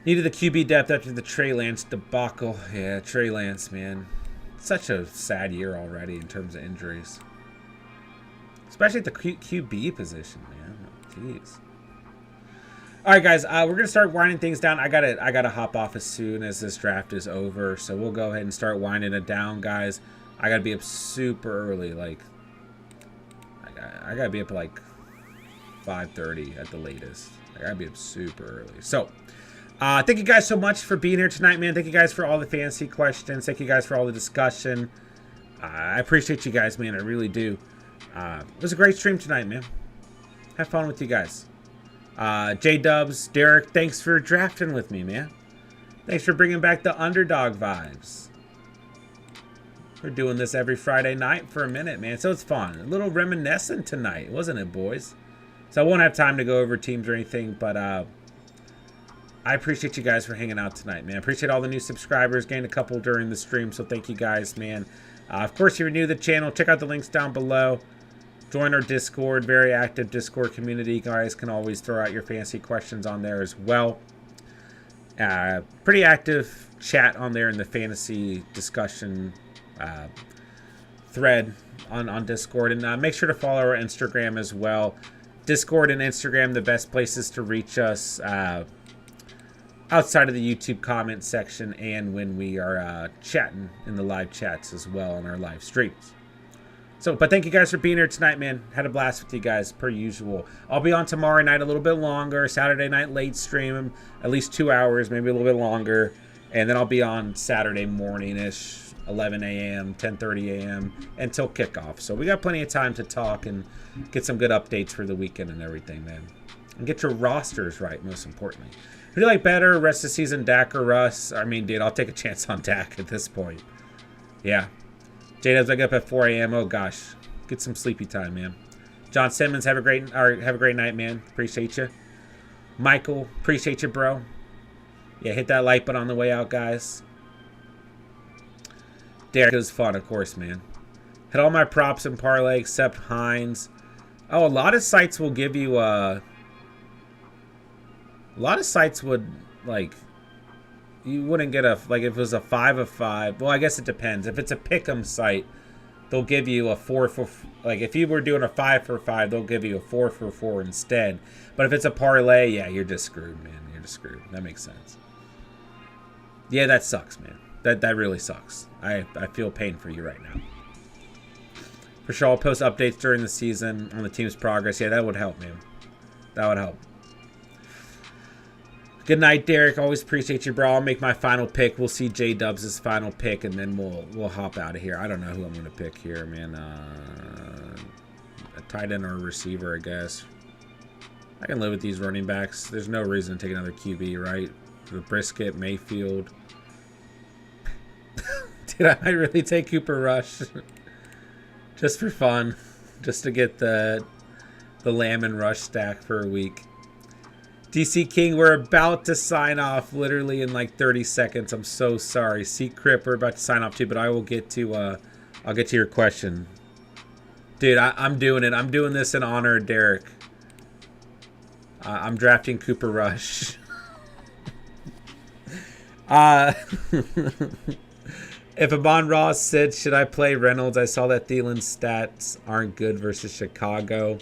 Needed the QB depth after the Trey Lance debacle. Yeah, Trey Lance, man. Such a sad year already in terms of injuries. Especially at the QB position, man. Jeez. All right, guys. We're gonna start winding things down. I gotta hop off as soon as this draft is over. So we'll go ahead and start winding it down, guys. I gotta be up super early. Like, I gotta be up at like 5:30 at the latest. I gotta be up super early. So, thank you guys so much for being here tonight, man. Thank you guys for all the fantasy questions. Thank you guys for all the discussion. I appreciate you guys, man. I really do. It was a great stream tonight, man. Have fun with you guys. J-Dubs, Derek, thanks for drafting with me, man. Thanks for bringing back the Underdog vibes. We're doing this every Friday night for a minute, man. So it's fun. A little reminiscent tonight, wasn't it, boys? So I won't have time to go over teams or anything, but I appreciate you guys for hanging out tonight, man. I appreciate all the new subscribers. Gained a couple during the stream, so thank you guys, man. Of course, if you're new to the channel, check out the links down below. Join our Discord, very active Discord community. You guys can always throw out your fantasy questions on there as well. Pretty active chat on there in the fantasy discussion thread on Discord. And make sure to follow our Instagram as well. Discord and Instagram, the best places to reach us outside of the YouTube comment section and when we are chatting in the live chats as well on our live streams. So, but thank you guys for being here tonight, man. Had a blast with you guys, per usual. I'll be on tomorrow night a little bit longer. Saturday night late stream, at least 2 hours, maybe a little bit longer. And then I'll be on Saturday morning-ish, 11 a.m., 10:30 a.m., until kickoff. So we got plenty of time to talk and get some good updates for the weekend and everything, man. And get your rosters right, most importantly. Who do you like better, rest of the season, Dak or Russ? I mean, dude, I'll take a chance on Dak at this point. Yeah. J-Dubs, I get up at 4 a.m. Oh, gosh. Get some sleepy time, man. John Simmons, have a great night, man. Appreciate you. Michael, appreciate you, bro. Yeah, hit that like button on the way out, guys. Derek, it was fun, of course, man. Hit all my props and parlay except Hines. Oh, a lot of sites will give you a lot of sites would, like, you wouldn't get a, like, if it was a 5 of 5. Well, I guess it depends. If it's a pick'em site, they'll give you a 4 for, like, if you were doing a 5 for 5, they'll give you a 4 for 4 instead. But if it's a parlay, yeah, you're just screwed, man. You're just screwed. That makes sense. Yeah, that sucks, man. That really sucks. I feel pain for you right now. For sure, I'll post updates during the season on the team's progress. Yeah, that would help, man. That would help. Good night, Derek. Always appreciate you, bro. I'll make my final pick. We'll see J-Dubs' final pick, and then we'll hop out of here. I don't know who I'm going to pick here, man. A tight end or a receiver, I guess. I can live with these running backs. There's no reason to take another QB, right? The Brisket, Mayfield. Did I really take Cooper Rush? Just for fun. Just to get the Lamb and Rush stack for a week. DC King, we're about to sign off literally in like 30 seconds. I'm so sorry. Seek Crip, we're about to sign off too, but I will get to I'll get to your question. Dude, I'm doing it. I'm doing this in honor of Derek. I'm drafting Cooper Rush. If Amon Ross said, should I play Reynolds? I saw that Thielen's stats aren't good versus Chicago.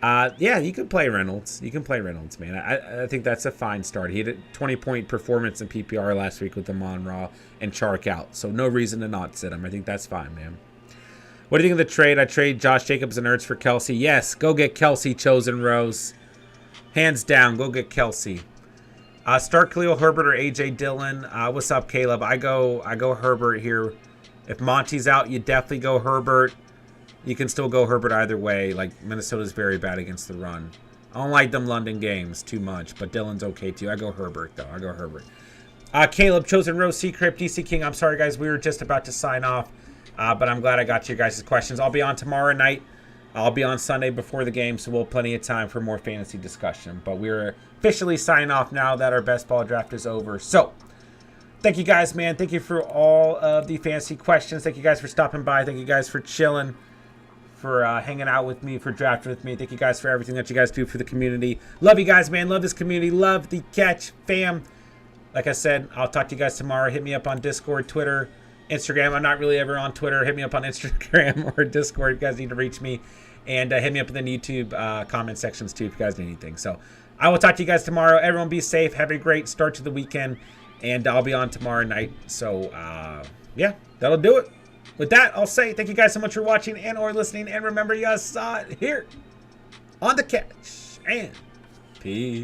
Yeah, you can play Reynolds. You can play Reynolds, man. I think that's a fine start. He had a 20-point performance in PPR last week with Amon Ra and Chark out. So no reason to not sit him. I think that's fine, man. What do you think of the trade? I trade Josh Jacobs and Ertz for Kelsey. Yes, go get Kelsey, Chosen Rose. Hands down, go get Kelsey. Start Khalil Herbert or A.J. Dillon. What's up, Caleb? I go Herbert here. If Monty's out, you definitely go Herbert. You can still go Herbert either way. Like, Minnesota's very bad against the run. I don't like them London games too much, but Dillon's okay too. I go Herbert, though. I go Herbert. Caleb, Chosen Rose, Secret, DC King. I'm sorry, guys. We were just about to sign off, but I'm glad I got to your guys' questions. I'll be on tomorrow night. I'll be on Sunday before the game, so we'll have plenty of time for more fantasy discussion. But we're officially signing off now that our best ball draft is over. So, thank you guys, man. Thank you for all of the fantasy questions. Thank you guys for stopping by. Thank you guys for chilling, for hanging out with me, for drafting with me. Thank you guys for everything that you guys do for the community. Love you guys, man. Love this community. Love the Catch fam. Like I said, I'll talk to you guys tomorrow. Hit me up on Discord, Twitter, Instagram. I'm not really ever on Twitter. Hit me up on Instagram or Discord if you guys need to reach me. And hit me up in the YouTube comment sections too if you guys need anything. So I will talk to you guys tomorrow. Everyone be safe. Have a great start to the weekend. And I'll be on tomorrow night. So, yeah, that'll do it. With that, I'll say thank you guys so much for watching and or listening. And remember, you guys saw it here on The Catch. And peace.